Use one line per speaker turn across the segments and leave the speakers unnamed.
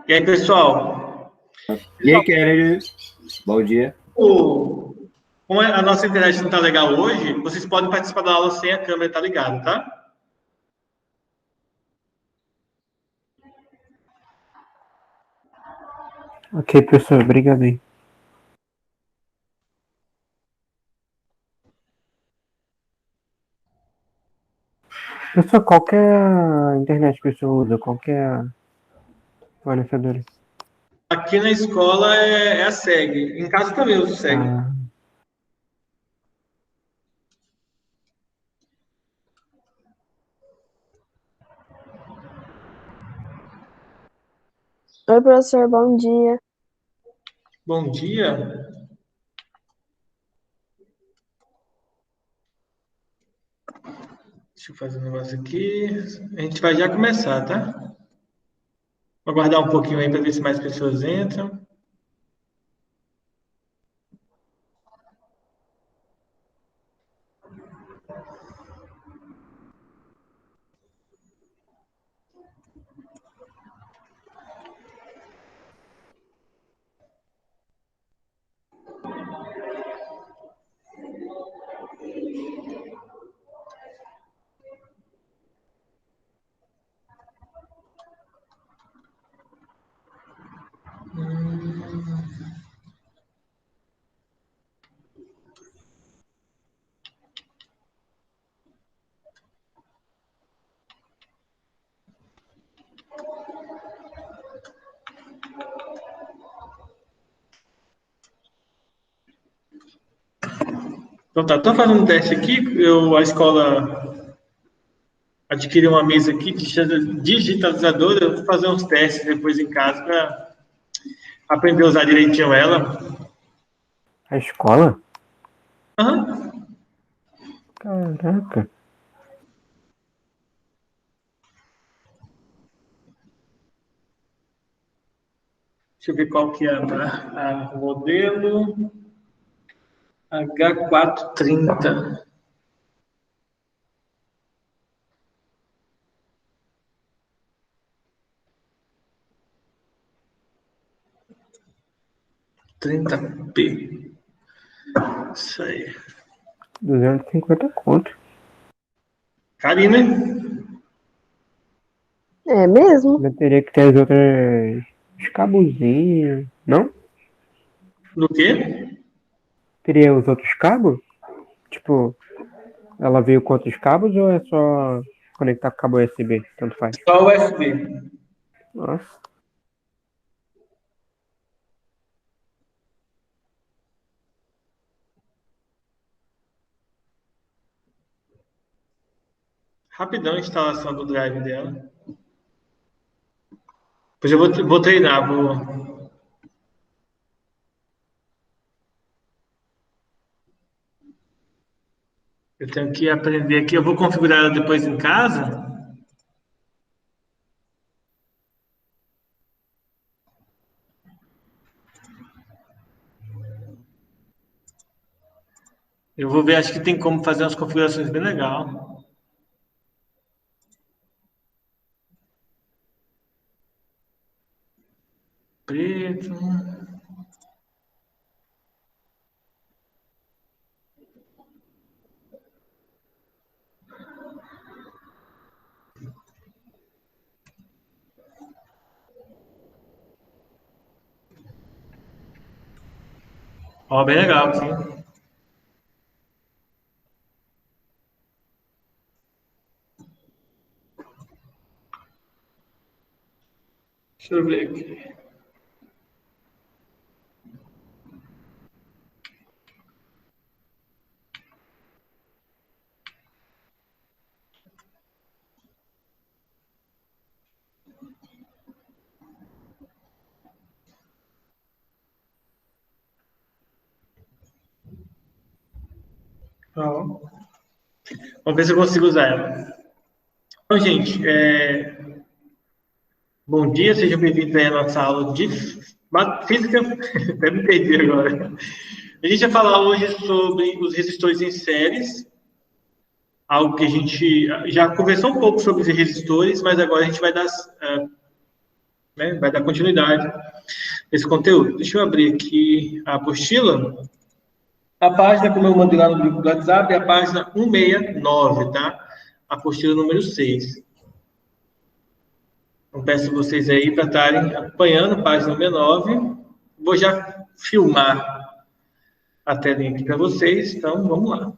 E aí, pessoal?
E aí, querido? Bom dia.
Como a nossa internet não está legal hoje, vocês podem participar da aula sem a câmera estar ligada, tá?
Ok, professor, obrigado aí. Professor, qual que é a internet que o senhor usa? Qual que é a fornecedora?
Aqui na escola é a SEG. Em casa também eu uso SEG.
Oi, professor, bom dia.
Bom dia. Deixa eu fazer um negócio aqui. A gente vai já começar, tá? Vou aguardar um pouquinho aí para ver se mais pessoas entram. Então tá, estou fazendo um teste aqui. A escola adquiriu uma mesa aqui digitalizadora. Eu vou fazer uns testes depois em casa para aprender a usar direitinho ela.
A escola?
Aham.
Caraca.
Deixa eu ver qual que é o modelo. H430. P. Isso aí.
250 conto.
Carinho, né?
É mesmo?
Eu teria que ter as outras... Os cabozinhos, não?
No quê?
Teria os outros cabos? Tipo, ela veio com outros cabos ou é só conectar com cabo USB? Tanto faz.
Só USB.
Nossa.
Rapidão a instalação do drive dela. Depois eu vou treinar. Eu tenho que aprender aqui. Eu vou configurar ela depois em casa. Eu vou ver, acho que tem como fazer umas configurações bem legal. Preto. Ó, bem legal aqui. Deixa eu ver aqui. Ó. Vamos ver se eu consigo usar ela. Então, gente, bom dia, sejam bem-vindos à nossa aula de física. Até me perdi agora. A gente vai falar hoje sobre os resistores em séries, algo que a gente já conversou um pouco sobre os resistores, mas agora a gente vai dar né? Vai dar continuidade a esse conteúdo. Deixa eu abrir aqui a apostila. A página, como eu mandei lá no grupo do WhatsApp, é a página 169, tá? Apostila número 6. Então, peço vocês aí para estarem acompanhando a página 69. Vou já filmar a telinha aqui para vocês, então vamos lá.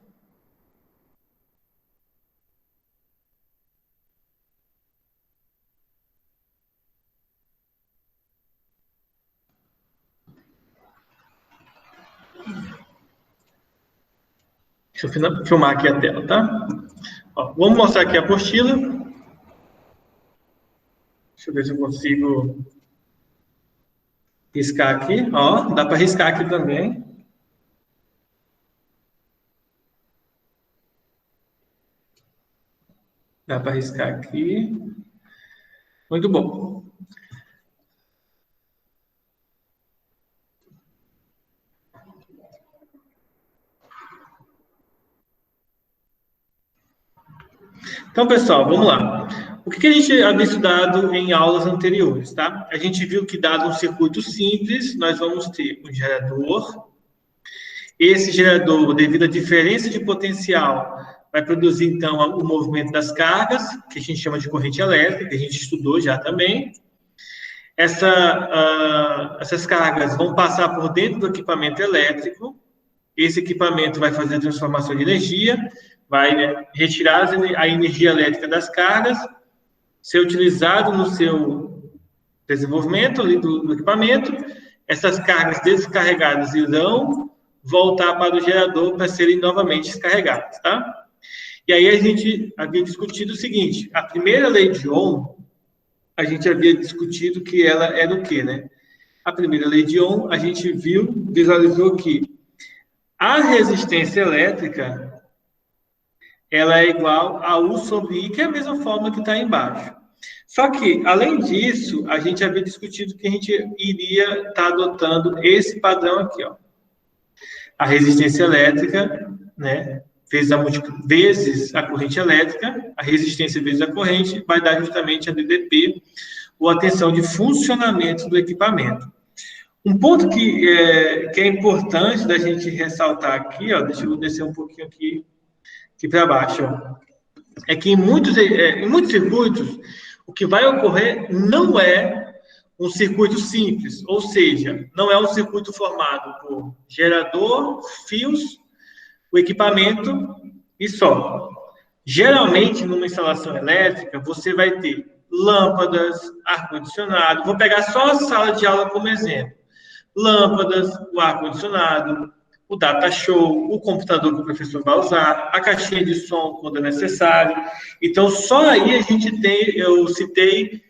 Deixa eu filmar aqui a tela, tá? Ó, vamos mostrar aqui a apostila. Deixa eu ver se eu consigo riscar aqui. Ó, dá para riscar aqui também. Dá para riscar aqui. Muito bom. Então, pessoal, vamos lá. O que a gente havia estudado em aulas anteriores, tá? A gente viu que, dado um circuito simples, nós vamos ter um gerador. Esse gerador, devido à diferença de potencial, vai produzir, então, o movimento das cargas, que a gente chama de corrente elétrica, que a gente estudou já também. Essas cargas vão passar por dentro do equipamento elétrico. Esse equipamento vai fazer a transformação de energia, vai, né, retirar a energia elétrica das cargas, ser utilizado no seu desenvolvimento ali do equipamento. Essas cargas descarregadas irão voltar para o gerador para serem novamente descarregadas, tá? E aí a gente havia discutido o seguinte: a primeira lei de Ohm, a gente havia discutido que ela era o quê, né? A primeira lei de Ohm, a gente visualizou que a resistência elétrica, ela é igual a U sobre I, que é a mesma fórmula que está embaixo. Só que, além disso, a gente havia discutido que a gente iria estar adotando esse padrão aqui, ó. A resistência elétrica, né, vezes a corrente elétrica, a resistência vezes a corrente, vai dar justamente a DDP, ou a tensão de funcionamento do equipamento. Um ponto que é importante da gente ressaltar aqui, ó, deixa eu descer um pouquinho aqui para baixo, ó, é que em muitos circuitos, o que vai ocorrer não é um circuito simples, ou seja, não é um circuito formado por gerador, fios, o equipamento e só. Geralmente, numa instalação elétrica, você vai ter lâmpadas, ar-condicionado. Vou pegar só a sala de aula como exemplo. Lâmpadas, o ar-condicionado, o data show, o computador que o professor vai usar, a caixinha de som quando é necessário. Então, só aí a gente tem, eu citei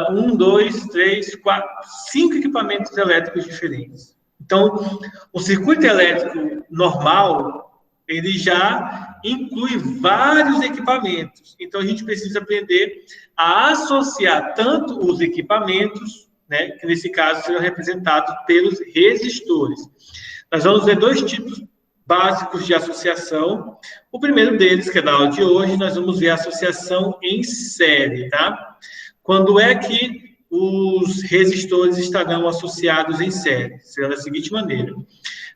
1, 2, 3, 4, 5 equipamentos elétricos diferentes. Então, o circuito elétrico normal, ele já inclui vários equipamentos. Então, a gente precisa aprender a associar tanto os equipamentos, né, que nesse caso serão representados pelos resistores. Nós vamos ver 2 tipos básicos de associação. O primeiro deles, que é da aula de hoje, nós vamos ver a associação em série, tá? Quando é que os resistores estarão associados em série? Será da seguinte maneira: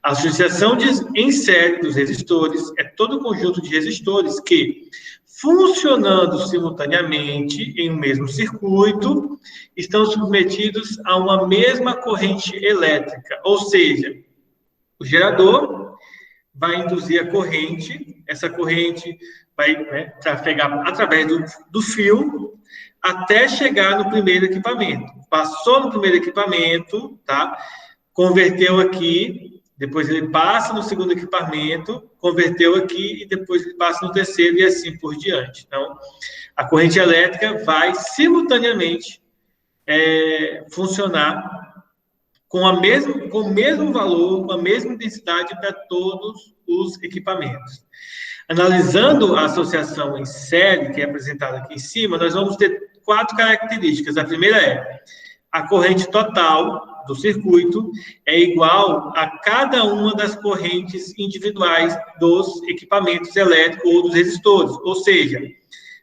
a associação em série dos resistores é todo o conjunto de resistores que, funcionando simultaneamente em um mesmo circuito, estão submetidos a uma mesma corrente elétrica. Ou seja, o gerador vai induzir a corrente, essa corrente vai, né, trafegar através do fio até chegar no primeiro equipamento. Passou no primeiro equipamento, tá? Converteu aqui, depois ele passa no segundo equipamento, converteu aqui e depois ele passa no terceiro e assim por diante. Então, a corrente elétrica vai simultaneamente funcionar com o mesmo valor, com a mesma intensidade para todos os equipamentos. Analisando a associação em série, que é apresentada aqui em cima, nós vamos ter 4 características. A primeira é: a corrente total do circuito é igual a cada uma das correntes individuais dos equipamentos elétricos ou dos resistores. Ou seja,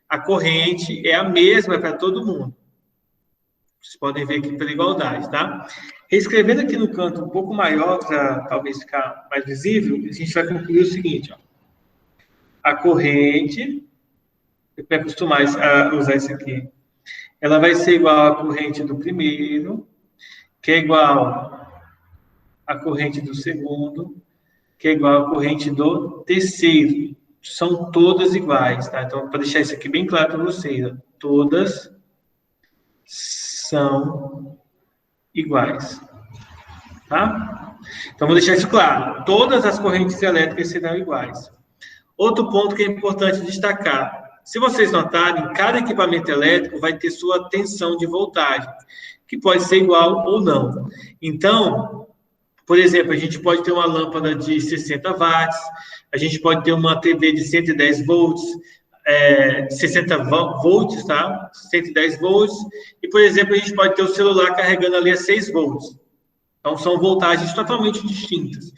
a corrente é a mesma para todo mundo. Vocês podem ver aqui pela igualdade, tá? Reescrevendo aqui no canto um pouco maior, para talvez ficar mais visível, a gente vai concluir o seguinte, ó. A corrente, eu vou acostumar a usar isso aqui, ela vai ser igual à corrente do primeiro, que é igual à corrente do segundo, que é igual à corrente do terceiro. São todas iguais, tá? Então, para deixar isso aqui bem claro para vocês, ó, todas são iguais, tá? Então, vou deixar isso claro. Todas as correntes elétricas serão iguais. Outro ponto que é importante destacar. Se vocês notarem, cada equipamento elétrico vai ter sua tensão de voltagem, que pode ser igual ou não. Então, por exemplo, a gente pode ter uma lâmpada de 60 watts, a gente pode ter uma TV de 110 volts, 60 volts, tá? 110 volts. E, por exemplo, a gente pode ter o celular carregando ali a 6 volts. Então, são voltagens totalmente distintas.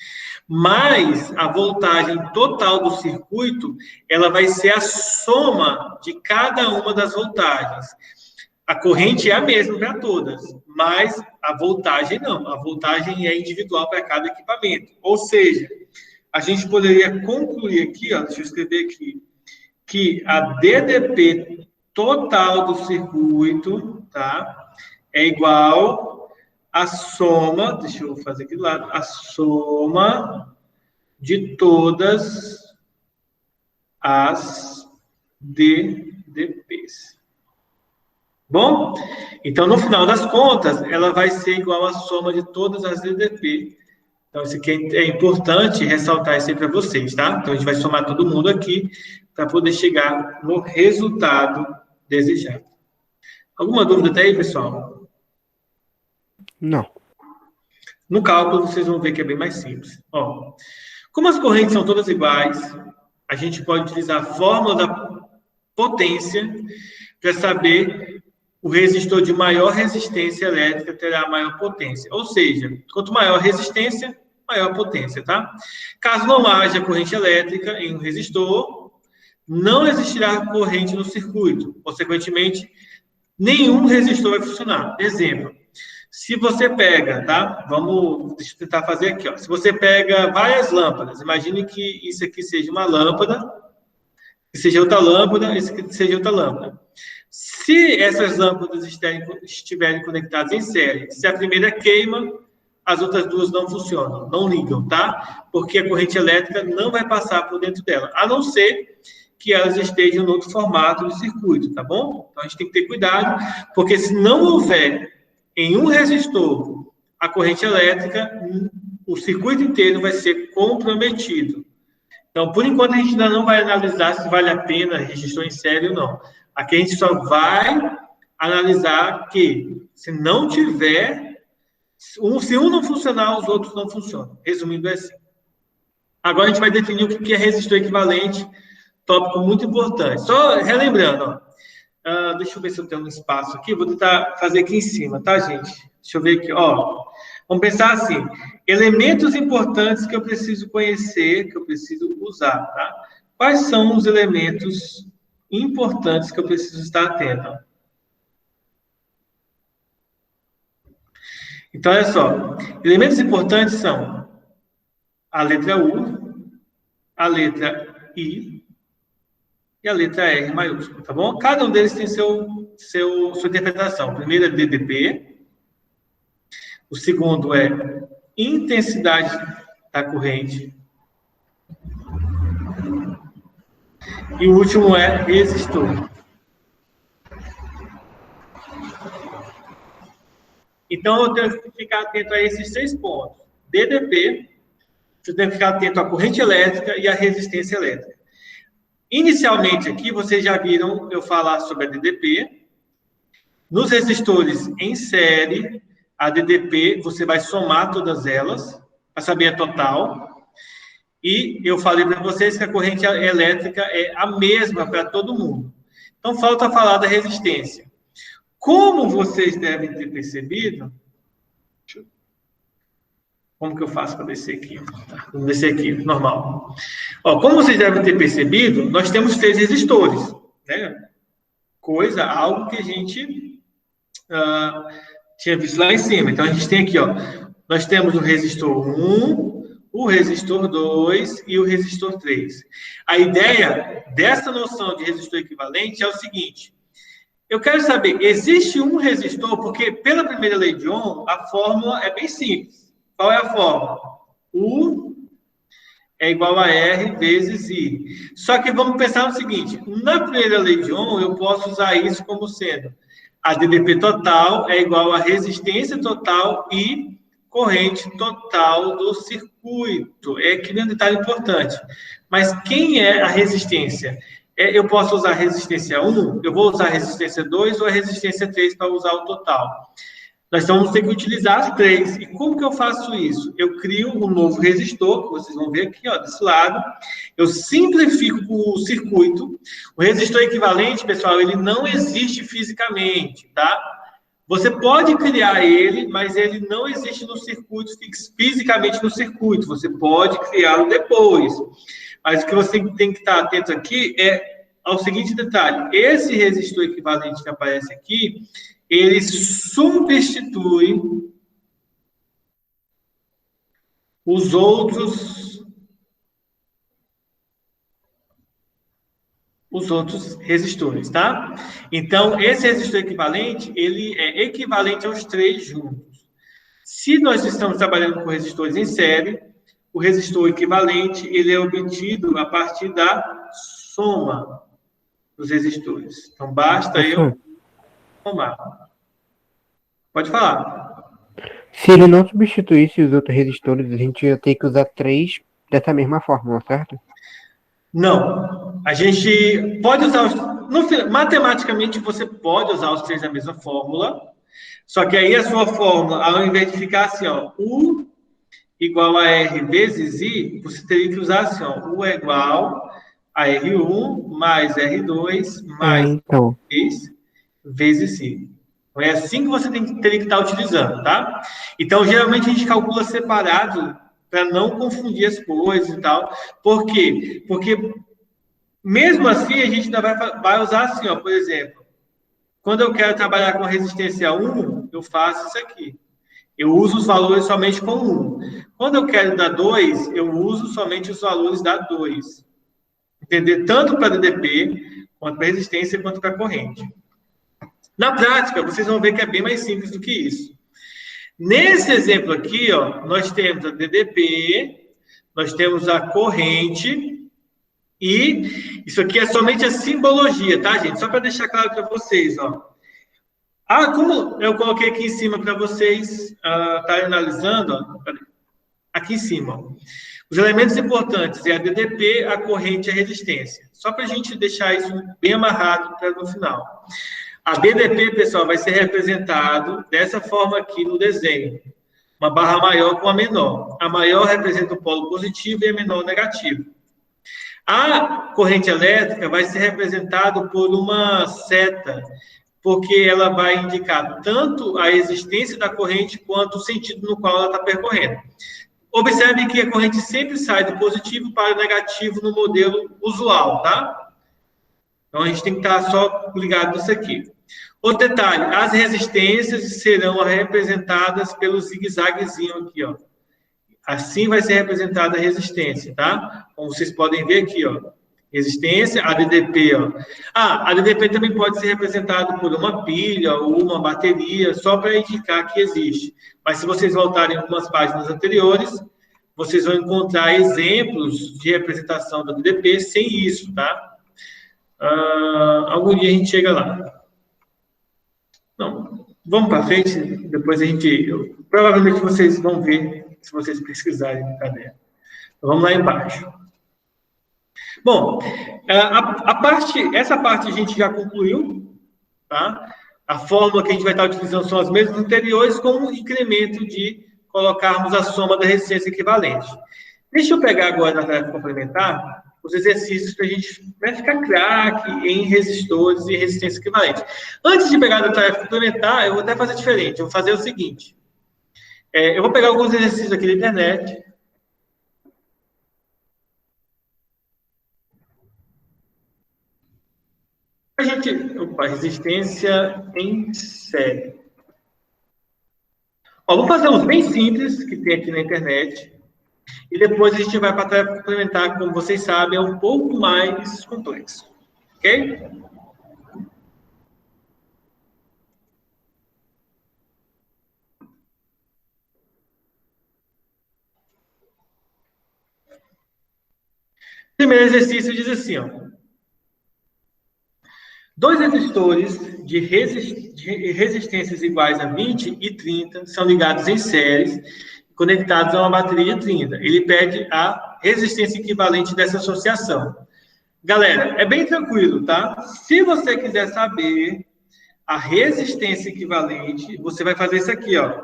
Mas a voltagem total do circuito, ela vai ser a soma de cada uma das voltagens. A corrente é a mesma para todas, mas a voltagem não. A voltagem é individual para cada equipamento. Ou seja, a gente poderia concluir aqui, ó, deixa eu escrever aqui, que a DDP total do circuito, tá, é igual à soma, deixa eu fazer aqui do lado, a soma de todas as DDPs. Bom? Então, no final das contas, ela vai ser igual à soma de todas as DDP. Então, isso aqui é importante ressaltar isso aí para vocês, tá? Então, a gente vai somar todo mundo aqui para poder chegar no resultado desejado. Alguma dúvida até aí, pessoal?
Não.
No cálculo, vocês vão ver que é bem mais simples. Ó, como as correntes são todas iguais, a gente pode utilizar a fórmula da potência para saber o resistor de maior resistência elétrica terá maior potência. Ou seja, quanto maior resistência, maior potência, tá? Caso não haja corrente elétrica em um resistor, não existirá corrente no circuito. Consequentemente, nenhum resistor vai funcionar. Exemplo, se você pega, tá? Deixa eu tentar fazer aqui, ó. Se você pega várias lâmpadas, imagine que isso aqui seja uma lâmpada, que seja outra lâmpada, esse aqui seja outra lâmpada. Se essas lâmpadas estiverem conectadas em série, se a primeira queima, as outras duas não funcionam, não ligam, tá? Porque a corrente elétrica não vai passar por dentro dela, a não ser que elas estejam em outro formato de circuito, tá bom? Então, a gente tem que ter cuidado, porque se não houver em um resistor a corrente elétrica, o circuito inteiro vai ser comprometido. Então, por enquanto, a gente ainda não vai analisar se vale a pena resistor em série ou não. Aqui a gente só vai analisar que, se não tiver, se um não funcionar, os outros não funcionam. Resumindo, é assim. Agora a gente vai definir o que é resistor equivalente, tópico muito importante. Só relembrando, ó, deixa eu ver se eu tenho um espaço aqui, vou tentar fazer aqui em cima, tá, gente? Deixa eu ver aqui, ó. Vamos pensar assim, elementos importantes que eu preciso conhecer, que eu preciso usar, tá? Quais são os elementos importantes que eu preciso estar atento? Então, olha só. Elementos importantes são a letra U, a letra I e a letra R maiúscula, tá bom? Cada um deles tem sua interpretação. O primeiro é DDP. O segundo é intensidade da corrente. E o último é resistor. Então, eu tenho que ficar atento a esses 6 pontos. DDP, eu tenho que ficar atento à corrente elétrica e à resistência elétrica. Inicialmente, aqui, vocês já viram eu falar sobre a DDP. Nos resistores em série, a DDP, você vai somar todas elas, para saber a total. E eu falei para vocês que a corrente elétrica é a mesma para todo mundo. Então, falta falar da resistência. Como vocês devem ter percebido... Como que eu faço para descer aqui? Tá, vamos descer aqui, normal. Ó, como vocês devem ter percebido, nós temos 3 resistores, né? Algo que a gente tinha visto lá em cima. Então, a gente tem aqui, ó, nós temos o resistor 1, o resistor 2 e o resistor 3. A ideia dessa noção de resistor equivalente é o seguinte: eu quero saber, existe um resistor, porque pela primeira lei de Ohm, a fórmula é bem simples. Qual é a fórmula? U é igual a R vezes I. Só que vamos pensar no seguinte, na primeira lei de Ohm, eu posso usar isso como sendo a DDP total é igual a resistência total e corrente total do circuito. É aqui um detalhe importante. Mas quem é a resistência? Eu posso usar a resistência 1, eu vou usar a resistência 2 ou a resistência 3 para usar o total. Nós vamos ter que utilizar as três. E como que eu faço isso? Eu crio um novo resistor, que vocês vão ver aqui, ó, desse lado. Eu simplifico o circuito. O resistor equivalente, pessoal, ele não existe fisicamente, tá? Você pode criar ele, mas ele não existe no circuito, fisicamente no circuito. Você pode criá-lo depois. Mas o que você tem que estar atento aqui é ao seguinte detalhe. Esse resistor equivalente que aparece aqui, ele substitui os outros resistores, tá? Então, esse resistor equivalente, ele é equivalente aos três juntos. Se nós estamos trabalhando com resistores em série, o resistor equivalente, ele é obtido a partir da soma dos resistores. Então, basta eu somar. Pode falar.
Se ele não substituísse os outros resistores, a gente ia ter que usar 3 dessa mesma fórmula, certo?
Não. A gente pode usar matematicamente, você pode usar os três da mesma fórmula, só que aí a sua fórmula, ao invés de ficar assim, ó, U igual a R vezes I, você teria que usar assim, ó, U é igual a R1 mais R2 mais
Então.
3 vezes I. Então, é assim que você teria que estar utilizando, tá? Então, geralmente, a gente calcula separado para não confundir as coisas e tal. Por quê? Porque, mesmo assim, a gente ainda vai usar assim, ó, por exemplo, quando eu quero trabalhar com resistência 1, eu faço isso aqui. Eu uso os valores somente com 1. Quando eu quero dar 2, eu uso somente os valores da 2. Entender tanto para DDP, quanto para resistência, quanto para corrente. Na prática, vocês vão ver que é bem mais simples do que isso. Nesse exemplo aqui, ó, nós temos a DDP, nós temos a corrente, e isso aqui é somente a simbologia, tá, gente? Só para deixar claro para vocês, ó. Como eu coloquei aqui em cima para vocês estarem analisando, ó, aqui em cima, ó. Os elementos importantes é a DDP, a corrente e a resistência. Só para a gente deixar isso bem amarrado para no final. A DDP, pessoal, vai ser representado dessa forma aqui no desenho. Uma barra maior com a menor. A maior representa o polo positivo e a menor o negativo. A corrente elétrica vai ser representada por uma seta, porque ela vai indicar tanto a existência da corrente quanto o sentido no qual ela está percorrendo. Observe que a corrente sempre sai do positivo para o negativo no modelo usual, tá? Então, a gente tem que estar só ligado nisso aqui. Outro detalhe, as resistências serão representadas pelo zigue-zaguezinho aqui, ó. Assim vai ser representada a resistência, tá? Como vocês podem ver aqui, ó. Resistência, a DDP, ó. A DDP também pode ser representada por uma pilha ou uma bateria, só para indicar que existe. Mas se vocês voltarem algumas páginas anteriores, vocês vão encontrar exemplos de representação da DDP sem isso, tá? Algum dia a gente chega lá. Não, vamos para frente, depois provavelmente vocês vão ver, se vocês pesquisarem no caderno. Então, vamos lá embaixo. Bom, essa parte a gente já concluiu, tá? A fórmula que a gente vai estar utilizando são as mesmas anteriores, com o incremento de colocarmos a soma da resistência equivalente. Deixa eu pegar agora na tarefa complementar os exercícios para a gente ficar craque em resistores e resistência equivalente. Antes de pegar a tarefa complementar, eu vou até fazer diferente. Eu vou fazer o seguinte. Eu vou pegar alguns exercícios aqui da internet. Resistência em série. Ó, vou fazer uns bem simples que tem aqui na internet. E depois a gente vai para a tarefa complementar, como vocês sabem, é um pouco mais complexo. Ok? Primeiro exercício diz assim, ó. Dois resistores de resistências iguais a 20 e 30 são ligados em séries, conectados a uma bateria de 30. Ele pede a resistência equivalente dessa associação. Galera, é bem tranquilo, tá? Se você quiser saber a resistência equivalente, você vai fazer isso aqui, ó.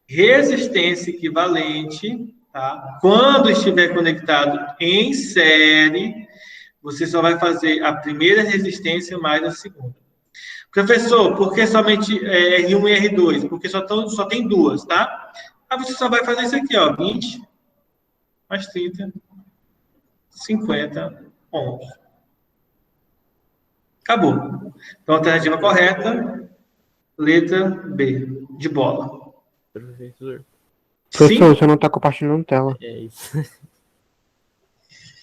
Resistência equivalente, tá? Quando estiver conectado em série, você só vai fazer a primeira resistência mais a segunda. Professor, por que somente R1 e R2? Porque só tem duas, tá? Aí você só vai fazer isso aqui, ó. 20 mais 30, 50 ohms. Acabou. Então, a alternativa correta, letra B, de bola.
Professor,
Professor, você não está compartilhando tela.
é isso.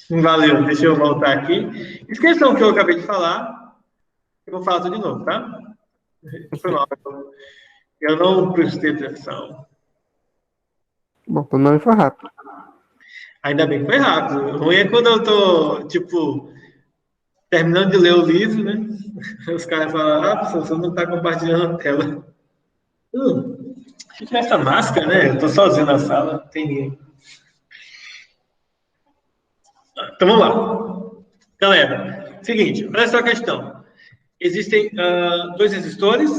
Valeu, deixa eu voltar aqui. Esqueçam o que eu acabei de falar. Eu vou falar tudo de novo, tá? Foi mal. Eu não prestei atenção.
Bom, pelo menos foi rápido.
Ainda bem que foi rápido. O ruim é quando eu tô, tipo, terminando de ler o livro, né? Os caras falam, professor, você não está compartilhando a tela. Fica essa máscara, né? Eu tô sozinho na sala, não tem ninguém. Então vamos lá. Galera, seguinte, olha só a questão. Existem dois resistores,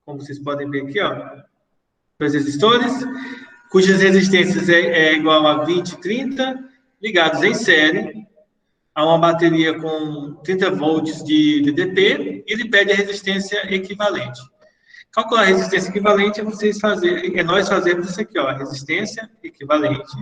como vocês podem ver aqui, ó. Dois resistores, cujas resistências é igual a 20 e 30, ligados em série, a uma bateria com 30 volts de DDP, e ele pede a resistência equivalente. Calcular a resistência equivalente nós fazemos isso aqui, ó, resistência equivalente.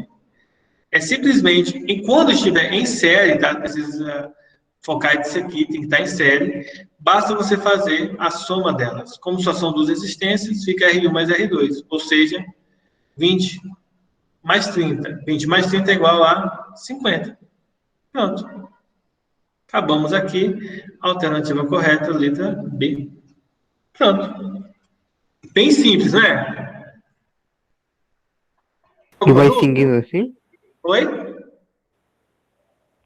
É simplesmente, quando estiver em série, tá? Precisa focar nisso aqui, tem que estar em série. Basta você fazer a soma delas. Como só são duas resistências, fica R1 mais R2. Ou seja, 20 mais 30. 20 mais 30 é igual a 50. Pronto. Acabamos aqui. Alternativa correta, letra B. Pronto. Bem simples, né?
E vai seguindo assim?
Oi?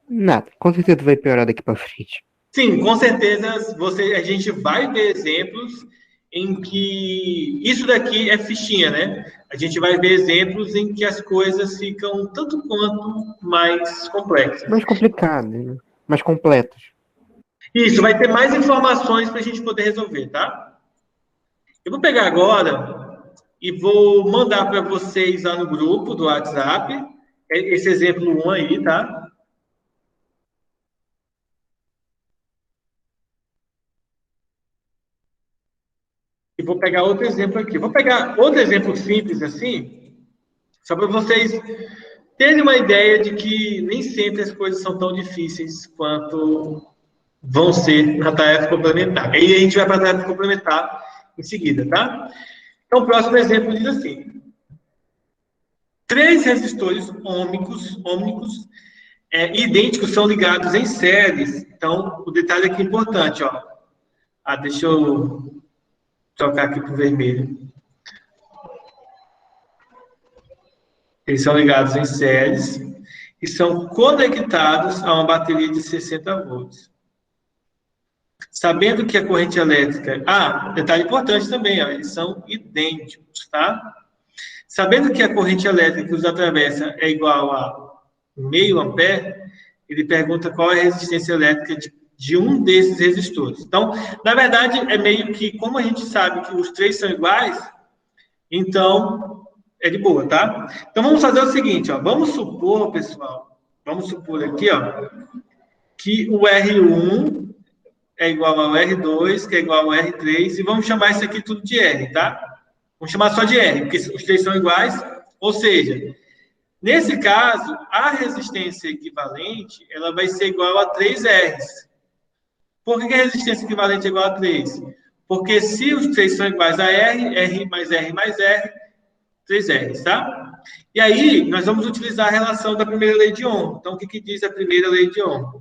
Nada. Com certeza vai piorar daqui pra frente.
Sim, com certeza a gente vai ver exemplos em que isso daqui é fichinha, né? A gente vai ver exemplos em que as coisas ficam tanto quanto mais complexas.
Mais complicado, né? Mais completos.
Isso, vai ter mais informações para a gente poder resolver, tá? Eu vou pegar agora e vou mandar para vocês lá no grupo do WhatsApp esse exemplo 1 aí, tá? E vou pegar outro exemplo aqui. Vou pegar outro exemplo simples assim, só para vocês terem uma ideia de que nem sempre as coisas são tão difíceis quanto vão ser na tarefa complementar. Aí a gente vai para a tarefa complementar em seguida, tá? Então, o próximo exemplo diz assim. 3 resistores ômicos idênticos são ligados em séries. Então, o detalhe aqui é importante, ó. Deixa eu trocar aqui para o vermelho. Eles são ligados em séries e são conectados a uma bateria de 60 volts. Sabendo que a corrente elétrica... detalhe importante também, ó, eles são idênticos, tá? Sabendo que a corrente elétrica que os atravessa é igual a meio ampere, ele pergunta qual é a resistência elétrica de um desses resistores. Então, na verdade, é meio que, como a gente sabe que os 3 são iguais, então é de boa, tá? Então, vamos fazer o seguinte, ó. Vamos supor, pessoal, aqui, ó, que o R1 é igual ao R2, que é igual ao R3, e vamos chamar isso aqui tudo de R, tá? Vamos chamar só de R, porque os 3 são iguais, ou seja, nesse caso, a resistência equivalente, ela vai ser igual a 3 Rs. Por que a resistência equivalente é igual a 3? Porque se os 3 são iguais a R, R mais R mais R, três R's, tá? E aí, nós vamos utilizar a relação da primeira lei de Ohm. Então, o que, que diz a primeira lei de Ohm?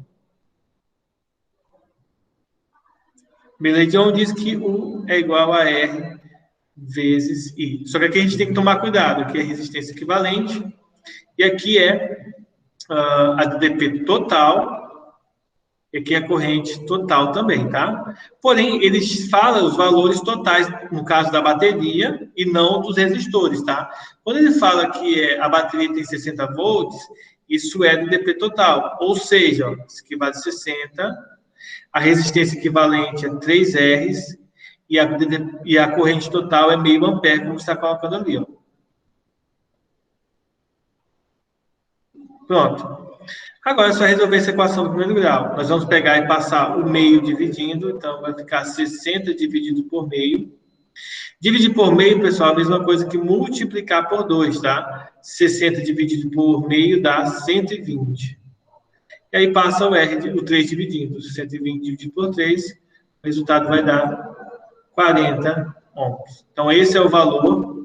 A primeira lei de Ohm diz que U é igual a R vezes I. Só que aqui a gente tem que tomar cuidado. Aqui é resistência equivalente. E aqui é a do dp total. E aqui é a corrente total também, tá? Porém, eles falam os valores totais, no caso da bateria, e não dos resistores, tá? Quando ele fala que a bateria tem 60 volts, isso é do dp total. Ou seja, ó, isso equivale a 60, a resistência equivalente é 3 R's, e a corrente total é meio ampere, como está colocando ali, ó. Pronto. Agora é só resolver essa equação do primeiro grau. Nós vamos pegar e passar o meio dividindo, então vai ficar 60 dividido por meio. Dividir por meio, pessoal, é a mesma coisa que multiplicar por 2, tá? 60 dividido por meio dá 120. E aí passa o 3 dividindo. 120 dividido por 3, o resultado vai dar 40 ohms. Então, esse é o valor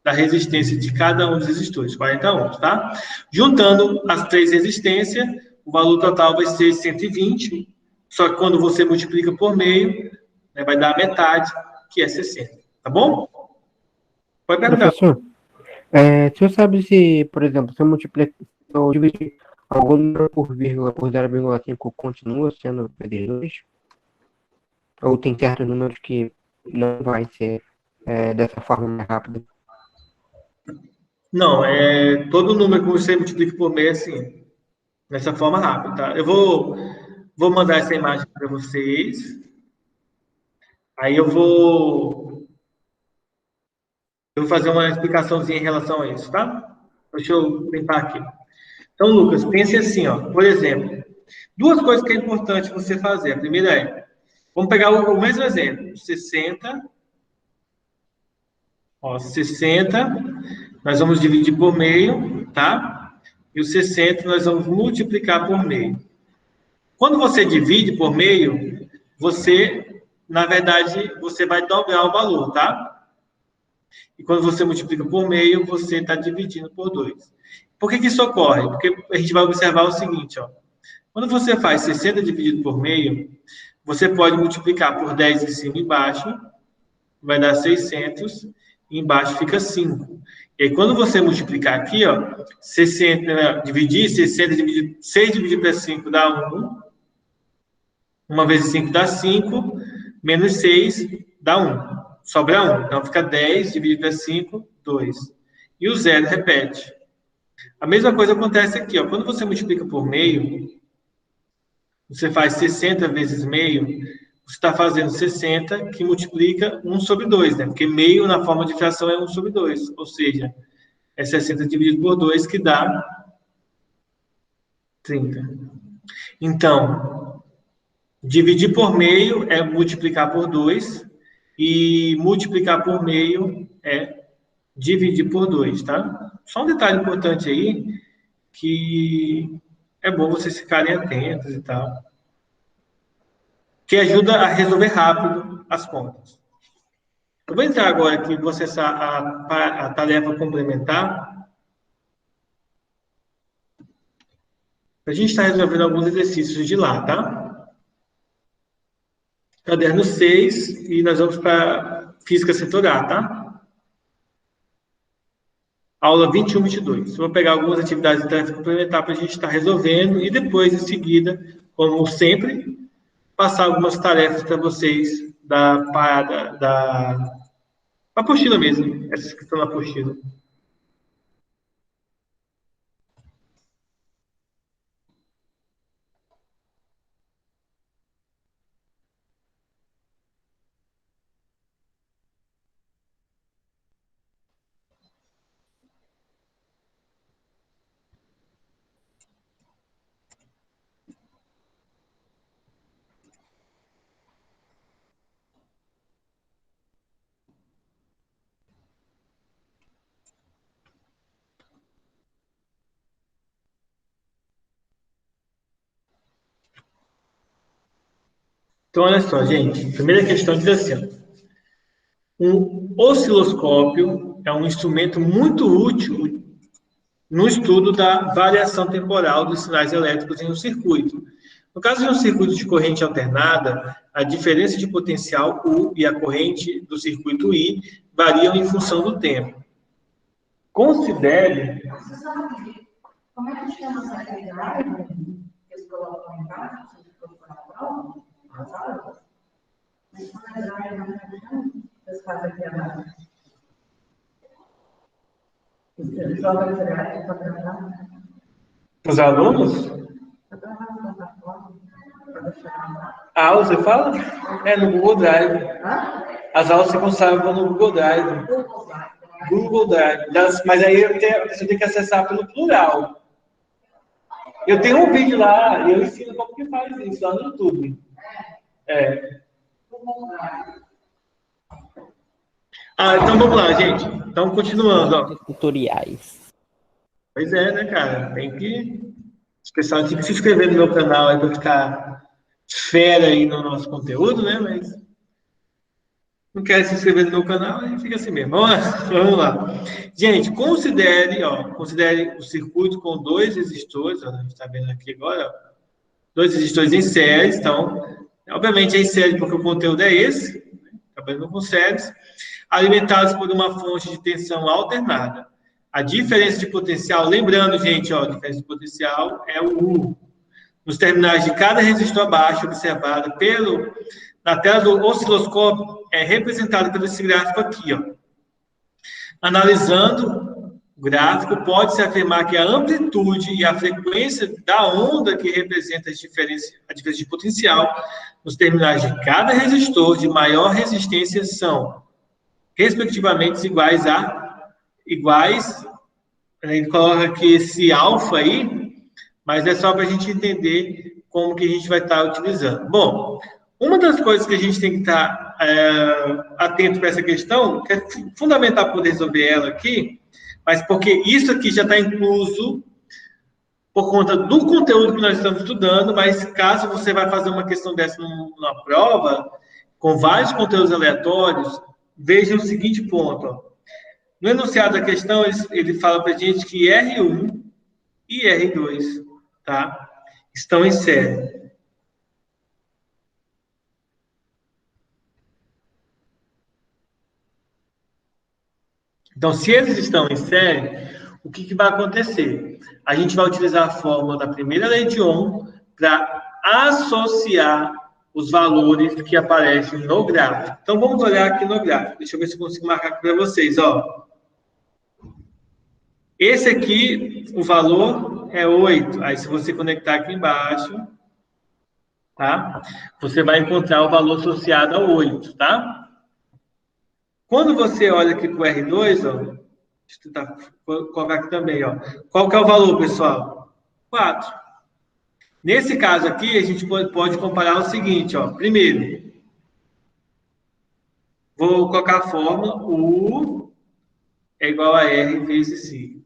da resistência de cada um dos resistores, 40 ohms, tá? Juntando as três resistências, o valor total vai ser 120, só que quando você multiplica por meio, né, vai dar a metade, que é 60, tá bom? Pode perguntar.
Professor, você sabe se, por exemplo, se eu multiplicar, se eu dividir algum número por vírgula por 0,5 continua sendo PD2? Ou tem certos números que não vai ser dessa forma mais rápida?
Não, todo número que você multiplica por meio, assim, nessa forma rápida, tá? Eu vou mandar essa imagem para vocês. Aí eu vou fazer uma explicaçãozinha em relação a isso, tá? Deixa eu limpar aqui. Então, Lucas, pense assim, ó. Por exemplo, duas coisas que é importante você fazer. A primeira vamos pegar o mesmo exemplo, 60, ó, 60, nós vamos dividir por meio, tá? E o 60 nós vamos multiplicar por meio. Quando você divide por meio, na verdade, você vai dobrar o valor, tá? E quando você multiplica por meio, você está dividindo por 2. Por que isso ocorre? Porque a gente vai observar o seguinte, ó. Quando você faz 60 dividido por meio, você pode multiplicar por 10 em cima e embaixo, vai dar 600, e embaixo fica 5. E aí, quando você multiplicar aqui, ó, 60, dividir 60, 6 dividido por 5 dá 1. 1 vezes 5 dá 5, menos 6 dá 1. Sobra 1. Então, fica 10 dividido por 5, 2. E o zero repete. A mesma coisa acontece aqui, ó. Quando você multiplica por meio, você faz 60 vezes meio, você está fazendo 60 que multiplica 1 sobre 2, né? Porque meio na forma de fração é 1 sobre 2. Ou seja, é 60 dividido por 2 que dá 30. Então, dividir por meio é multiplicar por 2 e multiplicar por meio é dividir por 2, tá? Só um detalhe importante aí, que é bom vocês ficarem atentos e tal, que ajuda a resolver rápido as contas. Eu vou entrar agora aqui, vou acessar a tarefa complementar. A gente está resolvendo alguns exercícios de lá, tá? Caderno 6, e nós vamos para Física Setor A, tá? Aula 21, 22. Eu vou pegar algumas atividades de tarefa complementar para a gente estar resolvendo e depois, em seguida, como sempre, passar algumas tarefas para vocês da apostila mesmo, essas que estão na apostila. Então, olha só, gente. A primeira questão diz assim: um osciloscópio é um instrumento muito útil no estudo da variação temporal dos sinais elétricos em um circuito. No caso de um circuito de corrente alternada, a diferença de potencial U e a corrente do circuito I variam em função do tempo. Considere...
Como é que chama essa atividade que eles colocam embaixo, se procurar a prova, as aulas? Mas quando é drive, eles fazem aqui abaixo. Joga drive para gravar.
Os alunos? A aula, você fala? É no Google Drive. As aulas se conservam no Google Drive. Google Drive. Mas aí você tem que acessar pelo plural. Eu tenho um vídeo lá e eu ensino como que faz isso lá no YouTube. Então vamos lá, gente. Então, continuando. Ó.
Tutoriais.
Pois é, né, cara? Os pessoal tem que se inscrever no meu canal aí para ficar fera aí no nosso conteúdo, né? Mas não quer se inscrever no meu canal, aí fica assim mesmo. Vamos lá. Gente, considere o circuito com 2 resistores, ó, a gente está vendo aqui agora, ó, 2 resistores em séries, então, obviamente é em série porque o conteúdo é esse, né, trabalhando com séries, alimentados por uma fonte de tensão alternada. A diferença de potencial, lembrando, gente, ó, a diferença de potencial é o U. Nos terminais de cada resistor abaixo, observada na tela do osciloscópio, é representada pelo esse gráfico aqui, ó. Analisando o gráfico, pode-se afirmar que a amplitude e a frequência da onda que representa a diferença de potencial nos terminais de cada resistor de maior resistência são, respectivamente, iguais, a gente coloca aqui esse alfa aí, mas é só para a gente entender como que a gente vai estar utilizando. Bom, uma das coisas que a gente tem que estar atento para essa questão, que é fundamental poder resolver ela aqui, mas porque isso aqui já está incluso por conta do conteúdo que nós estamos estudando, mas caso você vai fazer uma questão dessa numa prova, com vários conteúdos aleatórios, veja o seguinte ponto, ó. No enunciado da questão, ele fala para a gente que R1 e R2, tá, estão em série. Então, se eles estão em série, o que vai acontecer? A gente vai utilizar a fórmula da primeira lei de Ohm para associar os valores que aparecem no gráfico. Então, vamos olhar aqui no gráfico. Deixa eu ver se eu consigo marcar aqui para vocês, ó. Esse aqui, o valor é 8. Aí, se você conectar aqui embaixo, tá? Você vai encontrar o valor associado a 8, tá? Quando você olha aqui para o R2, ó, deixa eu tentar colocar aqui também, ó. Qual que é o valor, pessoal? 4. Nesse caso aqui, a gente pode comparar o seguinte, ó. Primeiro, vou colocar a fórmula U é igual a R vezes I.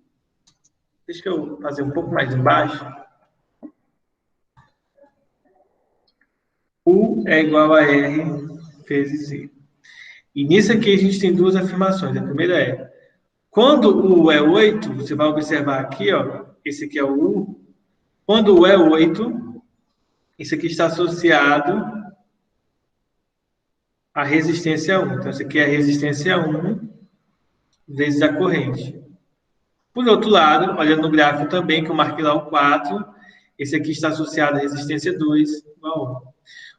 Deixa eu fazer um pouco mais embaixo. U é igual a R vezes I. E nisso aqui a gente tem duas afirmações. A primeira é, quando o U é 8, você vai observar aqui, ó, esse aqui é o U. Quando o U é 8, isso aqui está associado à resistência 1. Então, isso aqui é a resistência 1 vezes a corrente. Por outro lado, olhando no gráfico também, que eu marquei lá o 4, esse aqui está associado à resistência 2 igual a 1.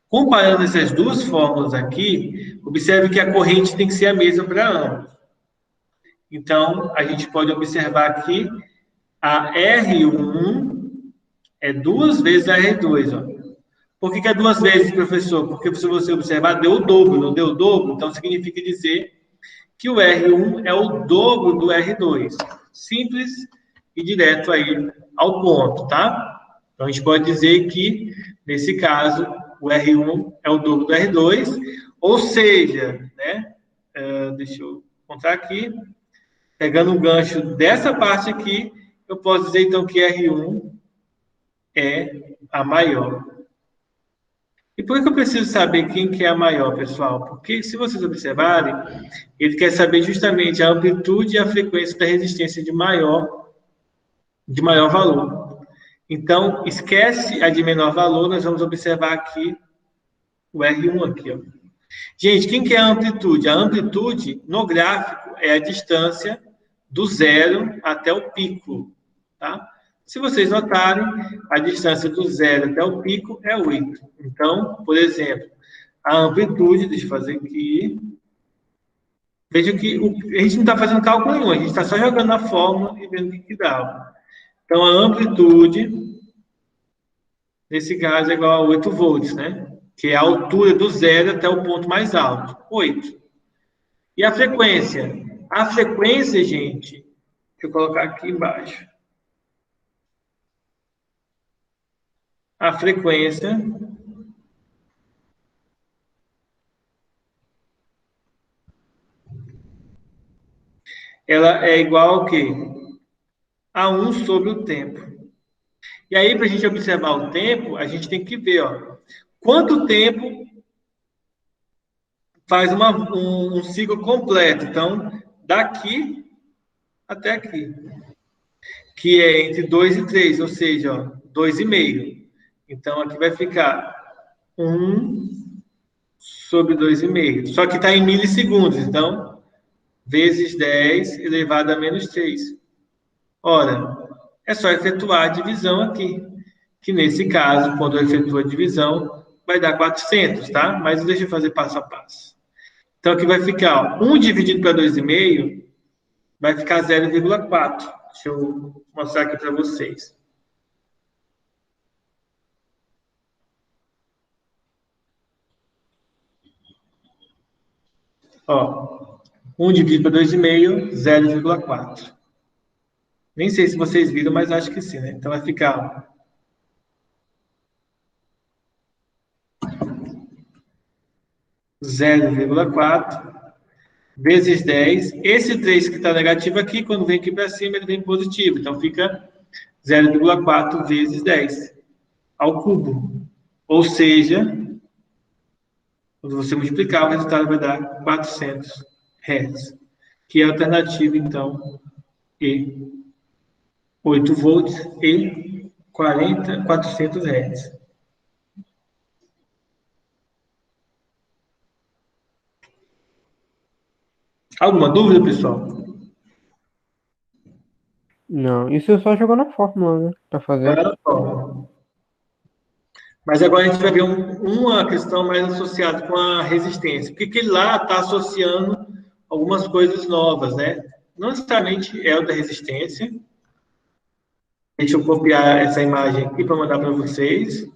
Comparando essas duas fórmulas aqui, observe que a corrente tem que ser a mesma para ambos. Então, a gente pode observar aqui, a R1 é 2 vezes a R2. Ó. Por que é 2 vezes, professor? Porque se você observar, deu o dobro, não deu o dobro? Então, significa dizer que o R1 é o dobro do R2. Simples e direto aí ao ponto, tá? Então, a gente pode dizer que, nesse caso, o R1 é o dobro do R2, ou seja, né? Deixa eu contar aqui. Pegando o gancho dessa parte aqui, eu posso dizer, então, que R1 é a maior. E por que eu preciso saber quem que é a maior, pessoal? Porque, se vocês observarem, ele quer saber justamente a amplitude e a frequência da resistência de maior valor. Então, esquece a de menor valor, nós vamos observar aqui o R1 aqui, ó. Gente, quem que é a amplitude? A amplitude, no gráfico, é a distância do zero até o pico, tá? Se vocês notarem, a distância do zero até o pico é 8. Então, por exemplo, a amplitude, deixa eu fazer aqui. Veja que a gente não está fazendo cálculo nenhum, a gente está só jogando a fórmula e vendo o que dá. Então, a amplitude, nesse caso, é igual a 8 volts, né? Que é a altura do zero até o ponto mais alto, 8. E a frequência? A frequência, gente, deixa eu colocar aqui embaixo. A frequência ela é igual ao quê? A 1 sobre o tempo. E aí, para a gente observar o tempo, a gente tem que ver, ó, quanto tempo faz um ciclo completo. Então, daqui até aqui. Que é entre 2 e 3, ou seja, ó, 2,5. Então, aqui vai ficar 1 sobre 2,5. Só que está em milissegundos, então, vezes 10 elevado a menos 3. Ora, é só efetuar a divisão aqui, que nesse caso, quando eu efetuo a divisão, vai dar 400, tá? Mas deixa eu fazer passo a passo. Então, aqui vai ficar, ó, 1 dividido para 2,5 vai ficar 0,4. Deixa eu mostrar aqui para vocês. Ó, 1 dividido para 2,5, 0,4. Nem sei se vocês viram, mas acho que sim, né? Então vai ficar 0,4 vezes 10. Esse 3 que está negativo aqui, quando vem aqui para cima, ele vem positivo. Então fica 0,4 vezes 10 ao cubo. Ou seja, quando você multiplicar, o resultado vai dar 400 Hz. Que é a alternativa, então, E. 8 volts e 400 Hz. Alguma dúvida, pessoal?
Não, isso eu só jogou na fórmula, né? Pra fazer.
Mas agora a gente vai ver uma questão mais associada com a resistência. Porque que lá está associando algumas coisas novas, né? Não necessariamente é o da resistência. Deixa eu copiar essa imagem aqui para mandar para vocês.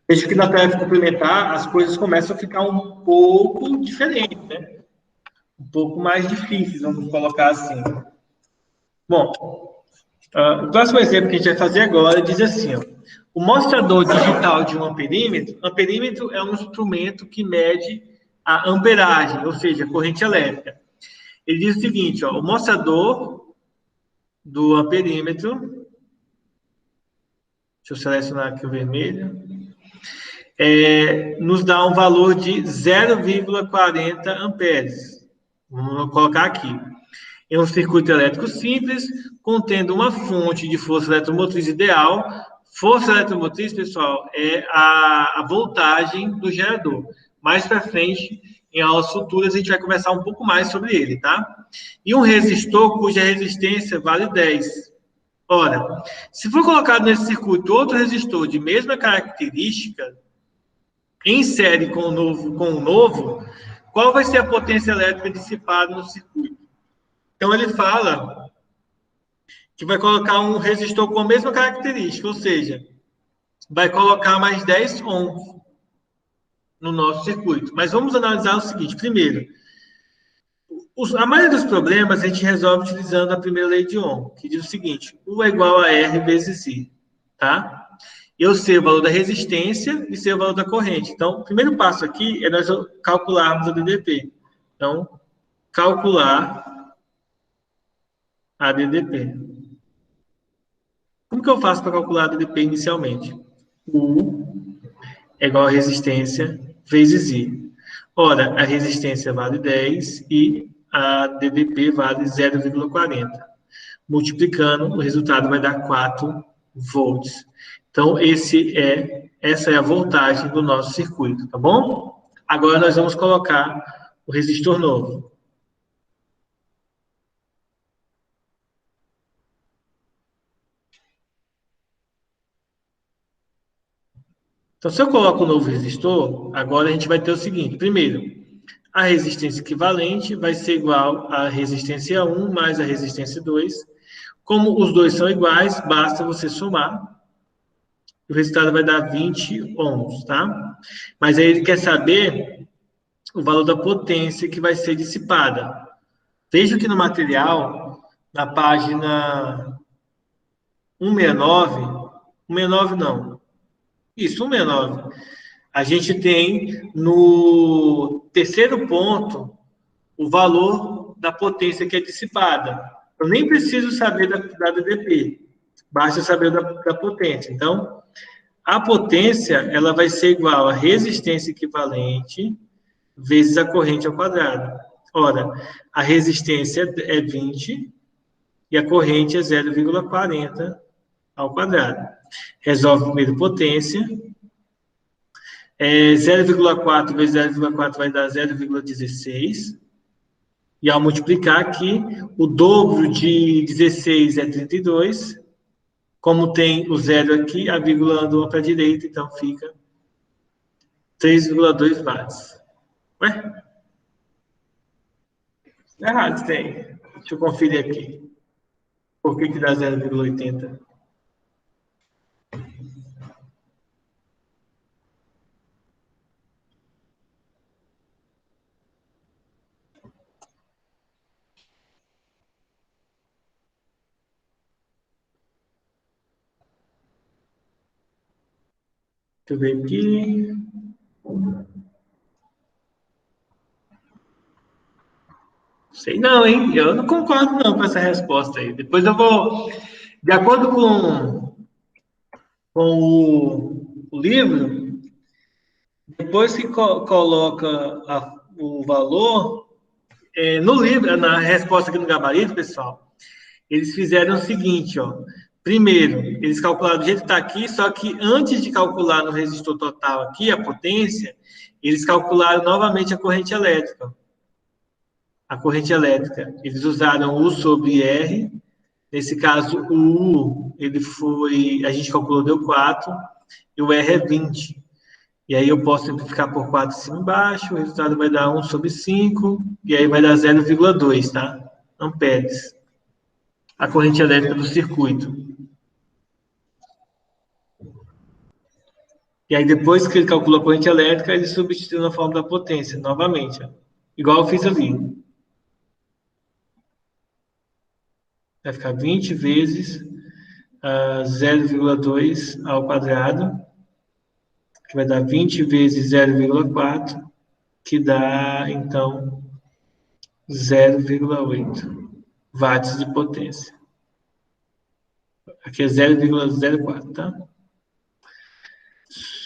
Veja que na tarefa complementar as coisas começam a ficar um pouco diferentes, né? Um pouco mais difíceis, vamos colocar assim. Bom, o próximo exemplo que a gente vai fazer agora diz assim, ó, o mostrador digital de um amperímetro é um instrumento que mede a amperagem, ou seja, a corrente elétrica. Ele diz o seguinte, ó, o mostrador do amperímetro, deixa eu selecionar aqui o vermelho, nos dá um valor de 0,40 amperes. Vamos colocar aqui. É um circuito elétrico simples, contendo uma fonte de força eletromotriz ideal. Força eletromotriz, pessoal, é a voltagem do gerador. Mais para frente, em aulas futuras, a gente vai conversar um pouco mais sobre ele, tá? E um resistor cuja resistência vale 10. Ora, se for colocado nesse circuito outro resistor de mesma característica, em série com o novo, qual vai ser a potência elétrica dissipada no circuito? Então, ele fala que vai colocar um resistor com a mesma característica, ou seja, vai colocar mais 10 ohms no nosso circuito. Mas vamos analisar o seguinte. Primeiro, A maioria dos problemas a gente resolve utilizando a primeira lei de Ohm, que diz o seguinte: U é igual a R vezes I, tá? Eu sei o valor da resistência e sei o valor da corrente. Então, o primeiro passo aqui é nós calcularmos a DDP. Então, calcular a DDP. Como que eu faço para calcular a DDP inicialmente? U é igual a resistência vezes I. Ora, a resistência vale 10 e a DDP vale 0,40. Multiplicando, o resultado vai dar 4 volts. Então, essa é a voltagem do nosso circuito, tá bom? Agora nós vamos colocar o resistor novo. Então, se eu coloco o novo resistor, agora a gente vai ter o seguinte. Primeiro, a resistência equivalente vai ser igual à resistência 1 mais a resistência 2. Como os dois são iguais, basta você somar. O resultado vai dar 20 ohms, tá? Mas aí ele quer saber o valor da potência que vai ser dissipada. Veja que no material, na página 169 não. Isso, 169. A gente tem no terceiro ponto o valor da potência que é dissipada. Eu nem preciso saber da DDP, basta saber da potência. Então, a potência ela vai ser igual a resistência equivalente vezes a corrente ao quadrado. Ora, a resistência é 20 e a corrente é 0,40 ao quadrado. Resolve primeiro potência. 0,4 vezes 0,4 vai dar 0,16. E ao multiplicar aqui, o dobro de 16 é 32. Como tem o zero aqui, a vírgula andou para a direita, então fica 3,2 watts. Ué? Errado, tem. Deixa eu conferir aqui. Por que dá 0,80? Deixa eu ver aqui. Sei não, hein? Eu não concordo não com essa resposta aí. Depois eu vou, de acordo com o livro, depois que coloca o valor, no livro, na resposta aqui no gabarito, pessoal, eles fizeram o seguinte, ó. Primeiro, eles calcularam do jeito que está aqui, só que antes de calcular no resistor total aqui, a potência, eles calcularam novamente a corrente elétrica. A corrente elétrica, eles usaram U sobre R. Nesse caso, o U, a gente calculou, deu 4, e o R é 20. E aí eu posso simplificar por 4 em cima e embaixo, o resultado vai dar 1 sobre 5, e aí vai dar 0,2, tá? Amperes. A corrente elétrica do circuito. E aí depois que ele calculou a corrente elétrica, ele substituiu na forma da potência, novamente. Ó. Igual eu fiz ali. Vai ficar 20 vezes 0,2 ao quadrado, que vai dar 20 vezes 0,4, que dá, então, 0,8 watts de potência. Aqui é 0,04, tá?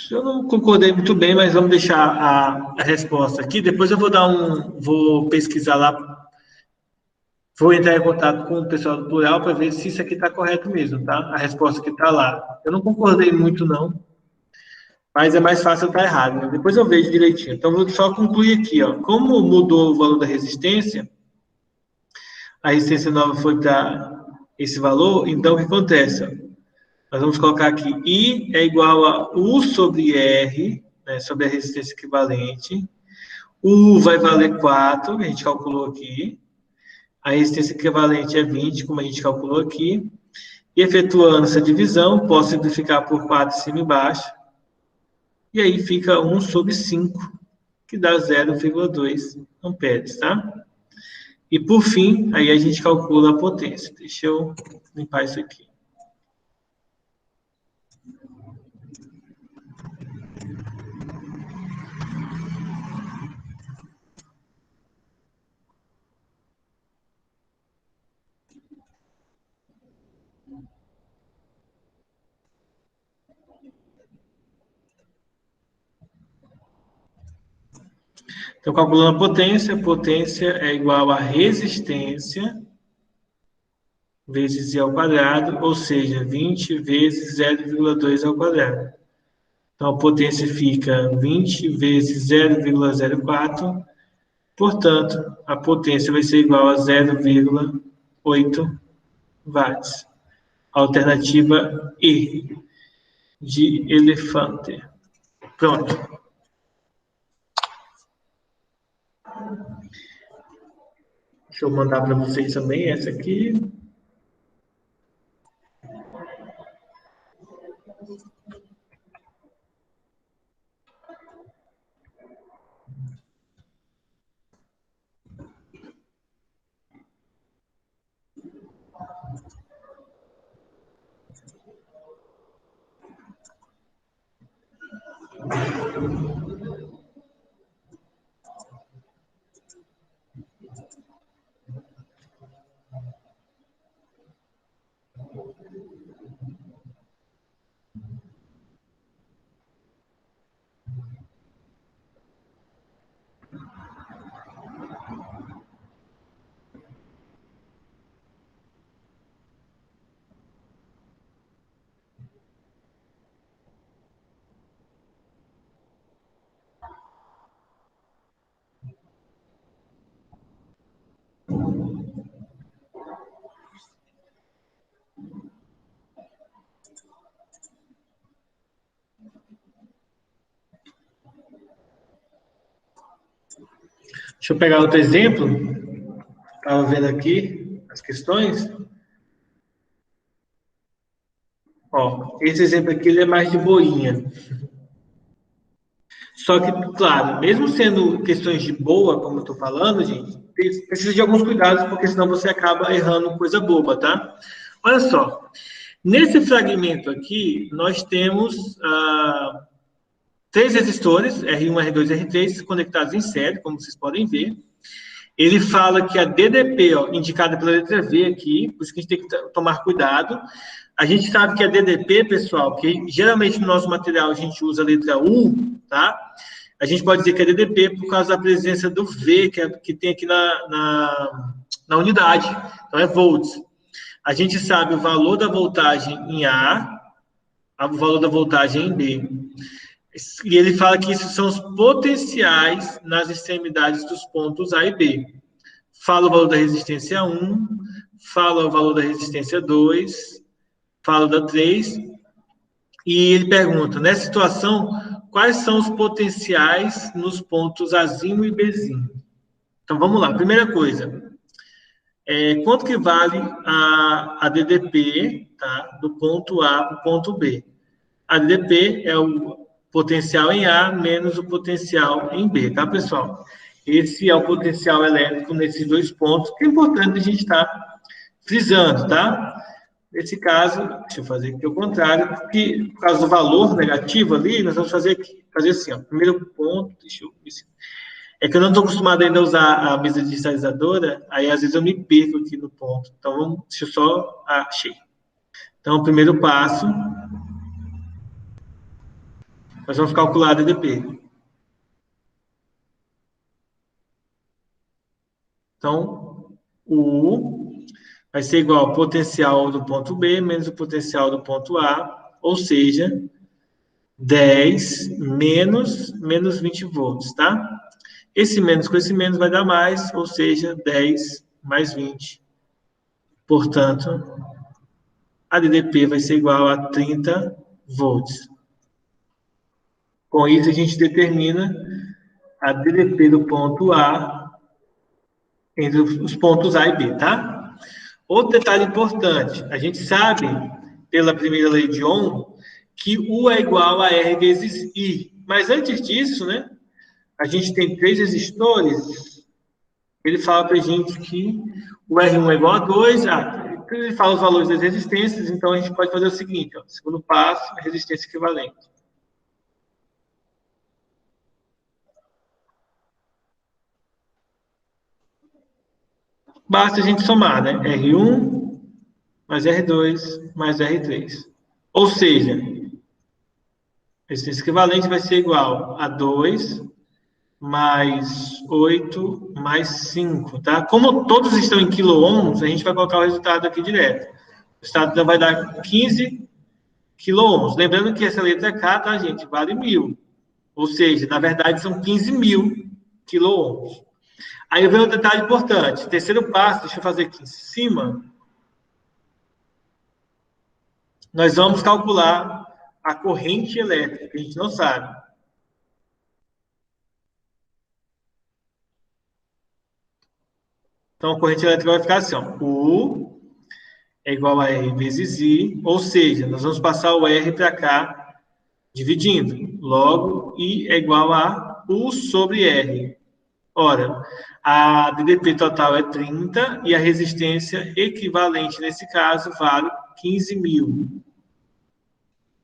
Eu não concordei muito bem, mas vamos deixar a resposta aqui. Depois eu vou pesquisar lá, vou entrar em contato com o pessoal do Plural para ver se isso aqui está correto mesmo, tá? A resposta que está lá. Eu não concordei muito, não, mas é mais fácil eu estar errado, né? Depois eu vejo direitinho. Então, vou só concluir aqui, ó. Como mudou o valor da resistência, a resistência nova foi para esse valor, então o que acontece? Ó? Nós vamos colocar aqui I é igual a U sobre R, né, sobre a resistência equivalente. U vai valer 4, que a gente calculou aqui. A resistência equivalente é 20, como a gente calculou aqui. E efetuando essa divisão, posso simplificar por 4 em cima e embaixo. E aí fica 1 sobre 5, que dá 0,2 amperes, tá? E, por fim, aí a gente calcula a potência. Deixa eu limpar isso aqui. Então, calculando a potência é igual a resistência vezes I ao quadrado, ou seja, 20 vezes 0,2 ao quadrado. Então, a potência fica 20 vezes 0,04, portanto, a potência vai ser igual a 0,8 watts. Alternativa E, de elefante. Pronto. Deixa eu mandar para vocês também essa aqui. Deixa eu pegar outro exemplo. Estava vendo aqui as questões. Ó, esse exemplo aqui ele é mais de boinha. Só que, claro, mesmo sendo questões de boa, como eu estou falando, gente, precisa de alguns cuidados, porque senão você acaba errando coisa boba, tá? Olha só. Nesse fragmento aqui, nós temos 3 resistores, R1, R2 e R3, conectados em série, como vocês podem ver. Ele fala que a DDP, ó, indicada pela letra V aqui, por isso que a gente tem que tomar cuidado. A gente sabe que a DDP, pessoal, que geralmente no nosso material a gente usa a letra U, tá? A gente pode dizer que é DDP por causa da presença do V, que tem aqui na unidade. Então, é volts. A gente sabe o valor da voltagem em A, o valor da voltagem em B. E ele fala que isso são os potenciais nas extremidades dos pontos A e B. Fala o valor da resistência 1, fala o valor da resistência 2, fala da 3, e ele pergunta, nessa situação, quais são os potenciais nos pontos Azinho e Bzinho? Então, vamos lá. Primeira coisa, quanto que vale a DDP, tá, do ponto A para o ponto B? A DDP é o potencial em A menos o potencial em B, tá, pessoal? Esse é o potencial elétrico nesses 2 pontos, que é importante a gente estar frisando, tá? Nesse caso, deixa eu fazer aqui o contrário, porque por causa do valor negativo ali, nós vamos fazer assim, ó. Primeiro ponto, deixa eu ver se... É que eu não estou acostumado ainda a usar a mesa digitalizadora, aí às vezes eu me perco aqui no ponto. Então, deixa eu só... achei. Então, o primeiro passo... Nós vamos calcular a DDP. Então, o U vai ser igual ao potencial do ponto B menos o potencial do ponto A, ou seja, 10 menos 20 volts, tá? Esse menos com esse menos vai dar mais, ou seja, 10 mais 20. Portanto, a DDP vai ser igual a 30 volts. Com isso, a gente determina a DDP do ponto A entre os pontos A e B, tá? Outro detalhe importante, a gente sabe, pela primeira lei de Ohm, que U é igual a R vezes I. Mas antes disso, né, a gente tem 3 resistores, ele fala para a gente que o R1 é igual a 2, ele fala os valores das resistências, então a gente pode fazer o seguinte, ó, segundo passo, a resistência equivalente. Basta a gente somar, né? R1 mais R2 mais R3. Ou seja, a resistência equivalente vai ser igual a 2 mais 8 mais 5, tá? Como todos estão em quiloohms, a gente vai colocar o resultado aqui direto. O resultado vai dar 15 quiloohms. Lembrando que essa letra K, tá, gente? Vale 1000. Ou seja, na verdade, são 15.000 quiloohms. Aí vem um detalhe importante. Terceiro passo, deixa eu fazer aqui em cima. Nós vamos calcular a corrente elétrica, que a gente não sabe. Então, a corrente elétrica vai ficar assim, ó. U é igual a R vezes I, ou seja, nós vamos passar o R para cá, dividindo. Logo, I é igual a U sobre R. Ora, a DDP total é 30 e a resistência equivalente, nesse caso, vale 15.000.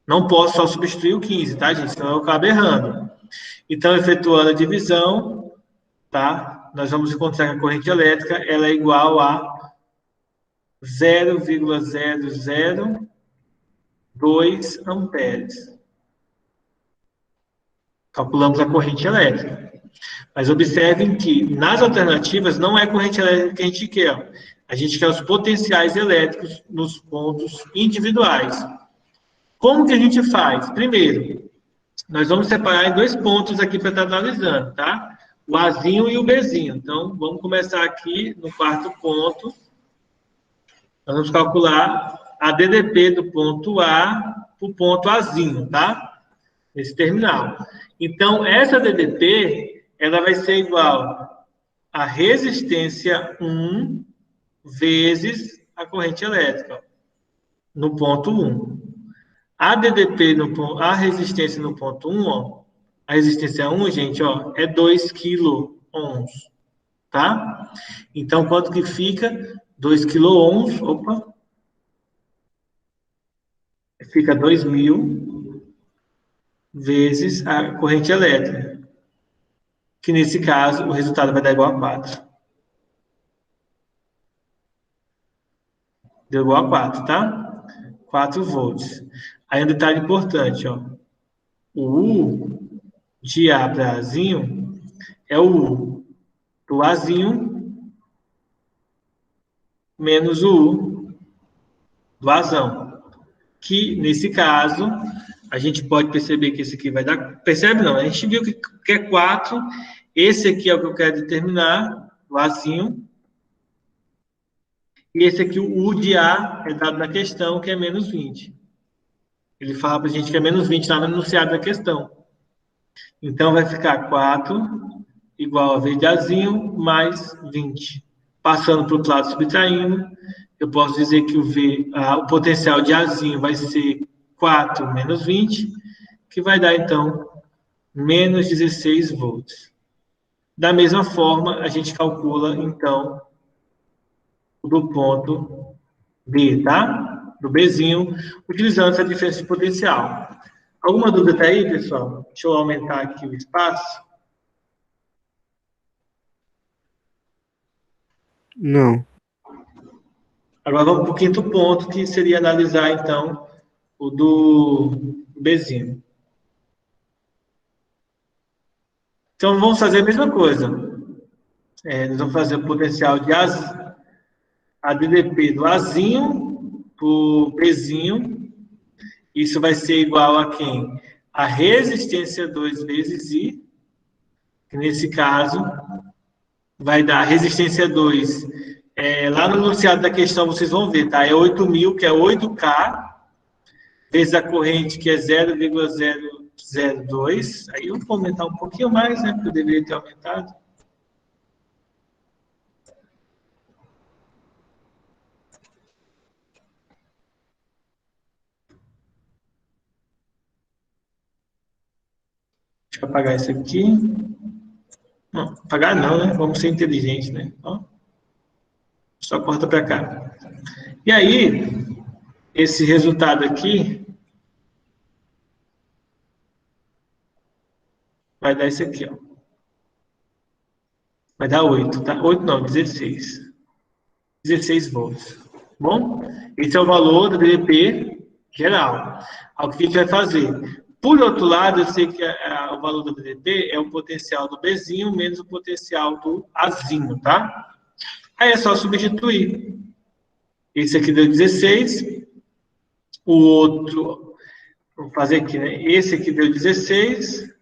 Não posso só substituir o 15, tá, gente? Senão eu acabo errando. Então, efetuando a divisão, tá? Nós vamos encontrar que a corrente elétrica ela é igual a 0,002 amperes. Calculamos a corrente elétrica. Mas observem que nas alternativas não é corrente elétrica que a gente quer. A gente quer os potenciais elétricos nos pontos individuais. Como que a gente faz? Primeiro, nós vamos separar em dois pontos aqui para estar analisando, tá? O Azinho e o Bzinho. Então, vamos começar aqui no quarto ponto. Nós vamos calcular a DDP do ponto A para o ponto Azinho, tá? Esse terminal. Então, essa DDP, ela vai ser igual a resistência 1 vezes a corrente elétrica, no ponto 1. A DDP, a resistência no ponto 1, ó, a resistência 1, gente, ó, é 2 quiloohms, tá? Então, quanto que fica? 2 quiloohms, opa, fica 2.000 vezes a corrente elétrica, que nesse caso, o resultado vai dar igual a 4. Deu igual a 4, tá? 4 volts. Aí um detalhe importante, ó. O U de A para Azinho é o U do Azinho menos o U do Azão. Que, nesse caso, a gente pode perceber que esse aqui vai dar... Percebe não? A gente viu que é 4. Esse aqui é o que eu quero determinar, o Azinho. E esse aqui, o U de A, é dado na questão, que é menos 20. Ele fala para a gente que é menos 20 lá no enunciado da questão. Então, vai ficar 4 igual a V de Azinho mais 20. Passando para o outro lado, subtraindo, eu posso dizer que o potencial de Azinho vai ser 4 menos 20, que vai dar, então, menos 16 volts. Da mesma forma, a gente calcula, então, do ponto B, tá? Do Bzinho, utilizando essa diferença de potencial. Alguma dúvida aí, pessoal? Deixa eu aumentar aqui o espaço.
Não.
Agora vamos para o quinto ponto, que seria analisar, então, o do Bzinho. Então, vamos fazer a mesma coisa. Nós vamos fazer o potencial de a DDP do Azinho para o Bzinho. Isso vai ser igual a quem? A resistência 2 vezes I, que nesse caso vai dar resistência 2. Lá no enunciado da questão vocês vão ver, tá? É 8.000, que é 8K, vezes a corrente, que é 0,002. Aí eu vou aumentar um pouquinho mais, né? Porque eu deveria ter aumentado. Deixa eu apagar isso aqui. Não, apagar não, né? Vamos ser inteligentes, né? Ó, só corta para cá. E aí, esse resultado aqui vai dar esse aqui, ó. Vai dar 8, tá? 8 não, 16. 16 volts. Bom, esse é o valor do DDP geral. O que a gente vai fazer? Por outro lado, eu sei que o valor do DDP é o potencial do Bzinho menos o potencial do Azinho, tá? Aí é só substituir. Esse aqui deu 16, o outro, vou fazer aqui, né? Esse aqui deu 16,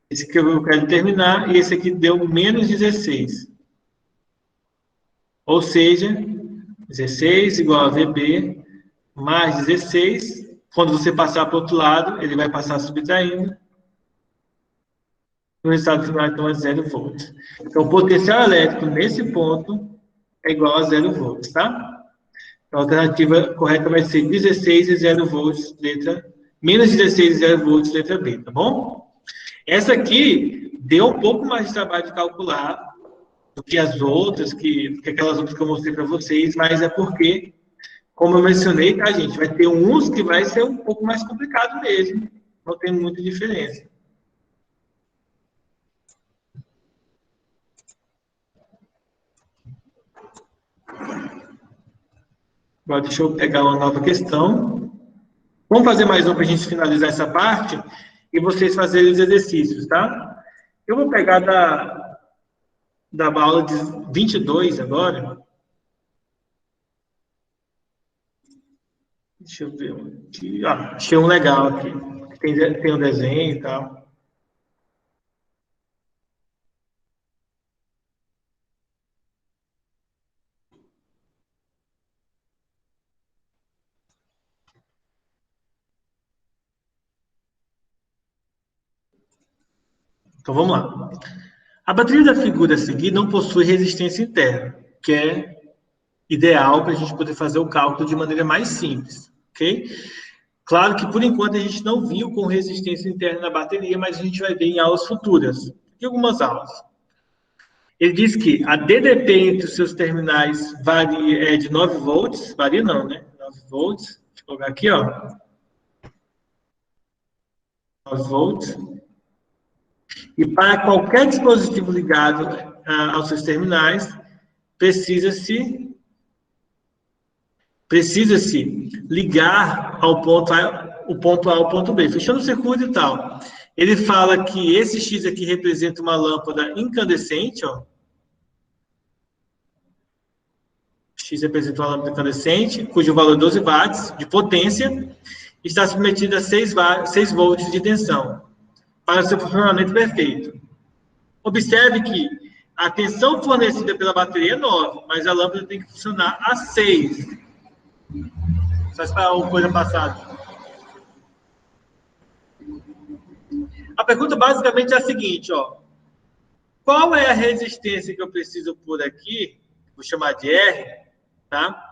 esse aqui eu quero terminar, e esse aqui deu menos 16. Ou seja, 16 igual a VB mais 16. Quando você passar para o outro lado, ele vai passar subtraindo. O resultado final, então, é 0 volts. Então, o potencial elétrico nesse ponto é igual a 0 volts, tá? Então, a alternativa correta vai ser 16 e 0 volts, letra... Menos 16 e 0 volts, letra B, tá bom? Essa aqui deu um pouco mais de trabalho de calcular do que as outras, que aquelas outras que eu mostrei para vocês, mas é porque, como eu mencionei, tá, gente? Vai ter uns que vai ser um pouco mais complicado mesmo. Não tem muita diferença. Agora, deixa eu pegar uma nova questão. Vamos fazer mais um para a gente finalizar essa parte e vocês fazerem os exercícios, tá? Eu vou pegar da aula de 22 agora. Deixa eu ver um aqui. Ah, achei um legal aqui. Tem um desenho e tal. Então, vamos lá. A bateria da figura a seguir não possui resistência interna, que é ideal para a gente poder fazer o cálculo de maneira mais simples, ok? Claro que, por enquanto, a gente não viu com resistência interna na bateria, mas a gente vai ver em aulas futuras, em algumas aulas. Ele diz que a DDP entre os seus terminais varia, de 9 volts, varia não, né? 9 volts, deixa eu colocar aqui, ó. 9 volts. E para qualquer dispositivo ligado aos seus terminais, precisa-se ligar ao ponto A, o ponto A ao ponto B, fechando o circuito e tal. Ele fala que esse X aqui representa uma lâmpada incandescente, ó. X representa uma lâmpada incandescente, cujo valor é 12 watts de potência, está submetida a 6 volts de tensão, para seu funcionamento perfeito. Observe que a tensão fornecida pela bateria é 9, mas a lâmpada tem que funcionar a 6. Só esperar uma coisa passada. A pergunta basicamente é a seguinte, ó. Qual é a resistência que eu preciso pôr aqui? Vou chamar de R, tá?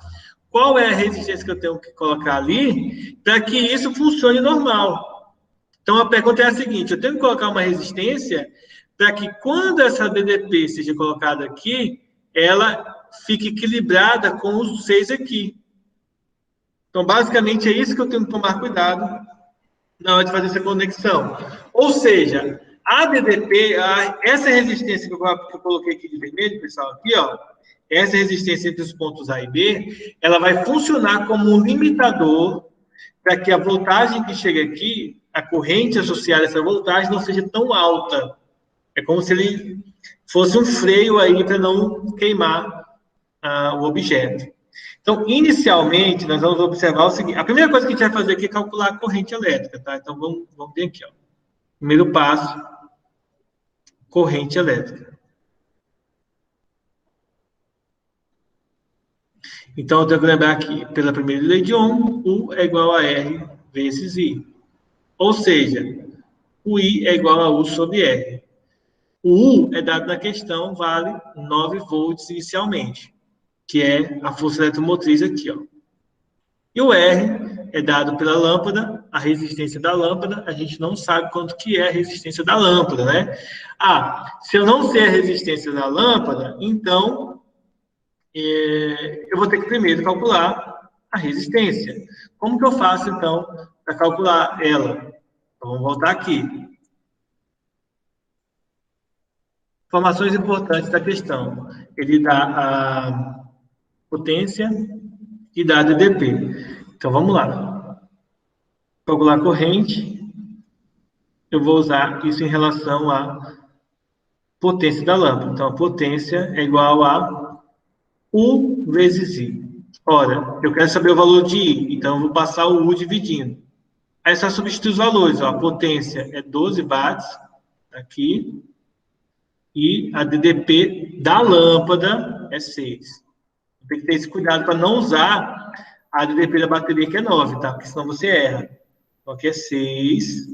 Qual é a resistência que eu tenho que colocar ali para que isso funcione normal? Então, a pergunta é a seguinte, eu tenho que colocar uma resistência para que quando essa DDP seja colocada aqui, ela fique equilibrada com os 6 aqui. Então, basicamente, é isso que eu tenho que tomar cuidado na hora de fazer essa conexão. Ou seja, a DDP, essa resistência que eu coloquei aqui de vermelho, pessoal, aqui, ó, essa resistência entre os pontos A e B, ela vai funcionar como um limitador para que a voltagem que chega aqui, a corrente associada a essa voltagem, não seja tão alta. É como se ele fosse um freio aí para não queimar o objeto. Então, inicialmente, nós vamos observar o seguinte. A primeira coisa que a gente vai fazer aqui é calcular a corrente elétrica, tá? Então, vamos ver aqui, ó. Primeiro passo, corrente elétrica. Então, eu tenho que lembrar que, pela primeira lei de Ohm, U é igual a R vezes I. Ou seja, o I é igual a U sobre R. O U é dado na questão, vale 9 volts inicialmente, que é a força eletromotriz aqui, ó. E o R é dado pela lâmpada, a resistência da lâmpada, a gente não sabe quanto que é a resistência da lâmpada, né? Se eu não sei a resistência da lâmpada, então eu vou ter que primeiro calcular a resistência. Como que eu faço, então, para calcular ela? Então, vamos voltar aqui. Informações importantes da questão. Ele dá a potência e dá a DDP. Então, vamos lá. Calcular a corrente. Eu vou usar isso em relação à potência da lâmpada. Então, a potência é igual a U vezes I. Ora, eu quero saber o valor de I, então eu vou passar o U dividindo. Aí é só substituir os valores. A potência é 12 watts, aqui, e a DDP da lâmpada é 6. Tem que ter esse cuidado para não usar a DDP da bateria, que é 9, tá? Porque senão você erra. Então, aqui é 6.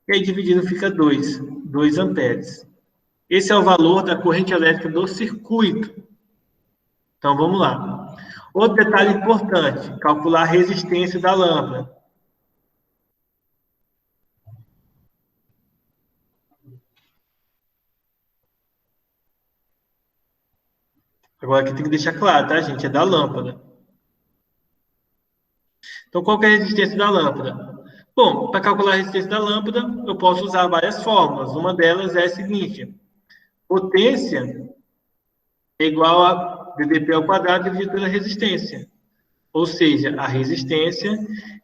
E aí, dividindo, fica 2 amperes. Esse é o valor da corrente elétrica do circuito. Então, vamos lá. Outro detalhe importante, calcular a resistência da lâmpada. Agora, aqui tem que deixar claro, tá, gente? É da lâmpada. Então, qual que é a resistência da lâmpada? Bom, para calcular a resistência da lâmpada, eu posso usar várias fórmulas. Uma delas é a seguinte. Potência é igual a DDP ao quadrado dividido pela resistência. Ou seja, a resistência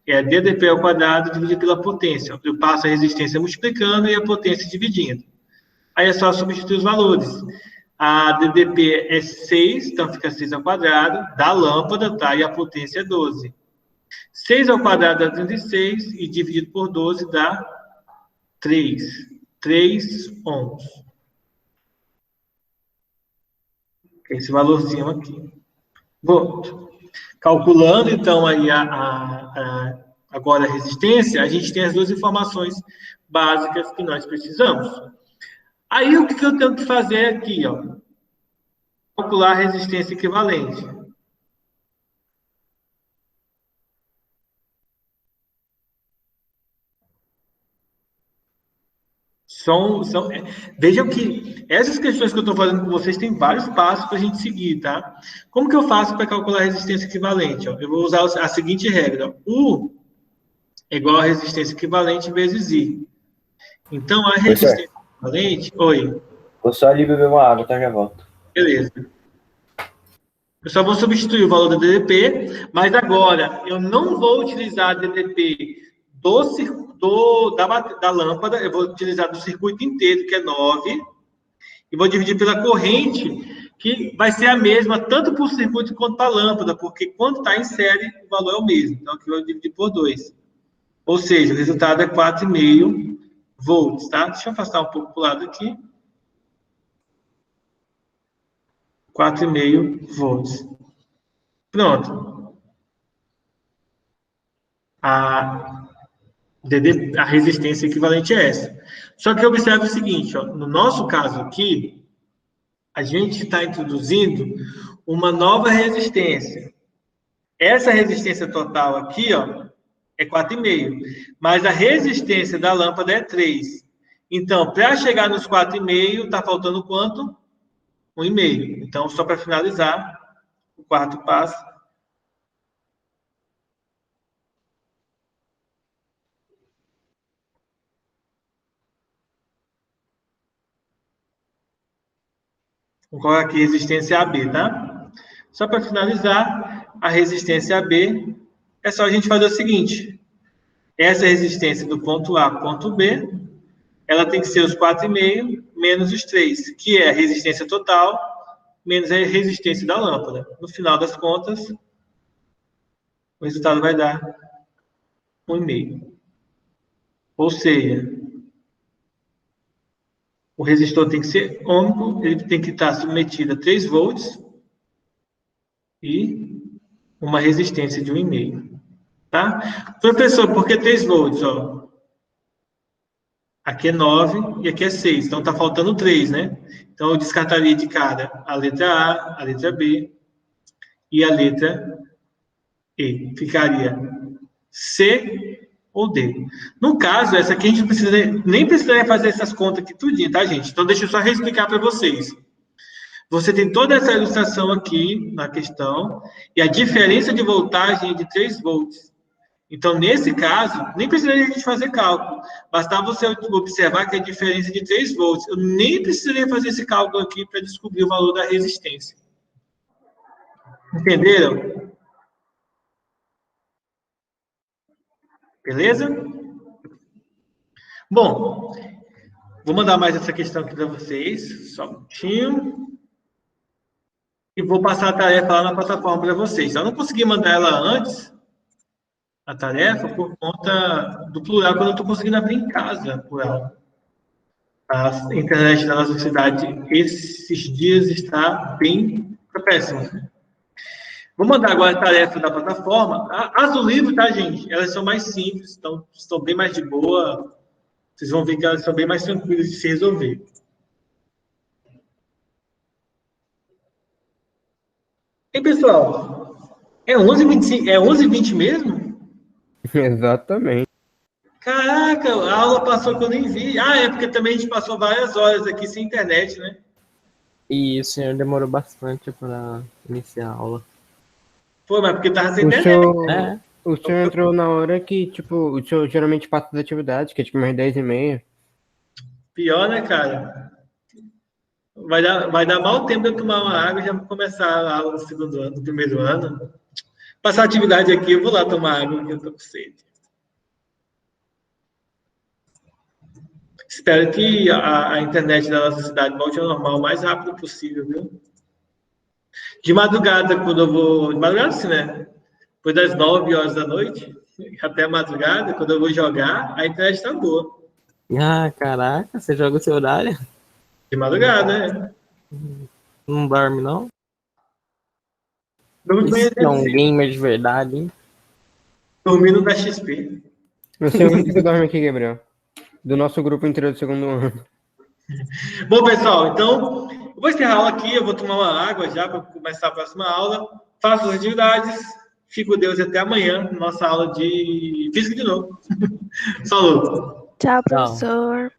é a DDP ao quadrado dividido pela potência. Eu passo a resistência multiplicando e a potência dividindo. Aí é só substituir os valores. A DDP é 6, então fica 6 ao quadrado, da lâmpada, tá? E a potência é 12. 6 ao quadrado dá 36 e dividido por 12 dá 3. 3 ohms. Esse valorzinho aqui. Volto. Calculando, então, aí agora a resistência, a gente tem as duas informações básicas que nós precisamos. Aí, o que eu tenho que fazer aqui, ó? Calcular a resistência equivalente. Vejam que essas questões que eu estou fazendo com vocês tem vários passos para a gente seguir, tá? Como que eu faço para calcular a resistência equivalente? Ó? Eu vou usar a seguinte regra. Ó. U é igual a resistência equivalente vezes I. Então, a resistência equivalente... Oi.
Vou só ali beber uma água, tá? Já volto.
Beleza. Eu só vou substituir o valor da DDP, mas agora eu não vou utilizar a DDP da lâmpada, eu vou utilizar do circuito inteiro, que é 9, e vou dividir pela corrente, que vai ser a mesma, tanto para o circuito quanto para a lâmpada, porque quando está em série, o valor é o mesmo. Então, aqui eu vou dividir por 2. Ou seja, o resultado é 4,5 volts, tá? Deixa eu afastar um pouco para o lado aqui. 4,5 volts. Pronto. A resistência equivalente é essa. Só que observe o seguinte, ó, no nosso caso aqui, a gente está introduzindo uma nova resistência. Essa resistência total aqui, ó, é 4,5. Mas a resistência da lâmpada é 3. Então, para chegar nos 4,5, está faltando quanto? 1,5. Então, só para finalizar, o quarto passo. Vou colocar aqui resistência AB, tá? Só para finalizar, a resistência AB, é só a gente fazer o seguinte. Essa resistência do ponto A para o ponto B, ela tem que ser os 4,5 menos os 3, que é a resistência total menos a resistência da lâmpada. No final das contas, o resultado vai dar 1,5. Ou seja, o resistor tem que ser ômico, ele tem que estar submetido a 3 volts e uma resistência de 1,5. Tá? Professor, por que 3 volts? Ó? Aqui é 9 e aqui é 6, então está faltando 3, né? Então, eu descartaria de cara a letra A, a letra B e a letra E. Ficaria C ou D. No caso, essa aqui a gente nem precisaria fazer essas contas aqui tudinho, tá, gente? Então, deixa eu só reexplicar para vocês. Você tem toda essa ilustração aqui na questão, e a diferença de voltagem é de 3 volts. Então, nesse caso, nem precisaria a gente fazer cálculo. Bastava você observar que a diferença é de 3 volts. Eu nem precisaria fazer esse cálculo aqui para descobrir o valor da resistência. Entenderam? Beleza? Bom, vou mandar mais essa questão aqui para vocês. Só um minutinho. E vou passar a tarefa lá na plataforma para vocês. Eu não consegui mandar ela antes, a tarefa, por conta do plural, quando eu estou conseguindo abrir em casa por ela. A internet da nossa cidade, esses dias, está bem péssima. Vou mandar agora a tarefa da plataforma. As do livro, tá, gente? Elas são mais simples, estão bem mais de boa. Vocês vão ver que elas são bem mais tranquilas de se resolver. E, pessoal, é 11h25, é 11h20 mesmo?
Exatamente.
Caraca, a aula passou que eu nem vi. Ah, é porque também a gente passou várias horas aqui sem internet, né?
E o senhor demorou bastante para iniciar a aula.
Pô, mas porque tava sem
O
internet.
senhor, o senhor entrou na hora que, tipo, o senhor geralmente passa das atividades, que é tipo mais 10h30.
Pior, né, cara? Vai dar mal tempo de eu tomar uma água e já vou começar a aula do segundo ano, do primeiro ano. Passar a atividade aqui, eu vou lá tomar água, porque eu tô com sede. Espero que a internet da nossa cidade volte ao normal o mais rápido possível, viu? De madrugada, quando eu vou... De madrugada, sim, né? Depois das 9 horas da noite, até a madrugada, quando eu vou jogar, a internet tá boa.
Ah, caraca, você joga o seu horário?
De madrugada, né?
Não dorme, não?
Dormindo
Isso é um gamer de verdade, hein?
Dormindo da XP.
Você é o único que dorme aqui, Gabriel. Do nosso grupo inteiro do segundo ano.
Bom, pessoal, então, eu vou encerrar a aula aqui, eu vou tomar uma água já para começar a próxima aula. Faço as atividades. Fico com Deus e até amanhã, nossa aula de física de novo. Falou!
Tchau, professor.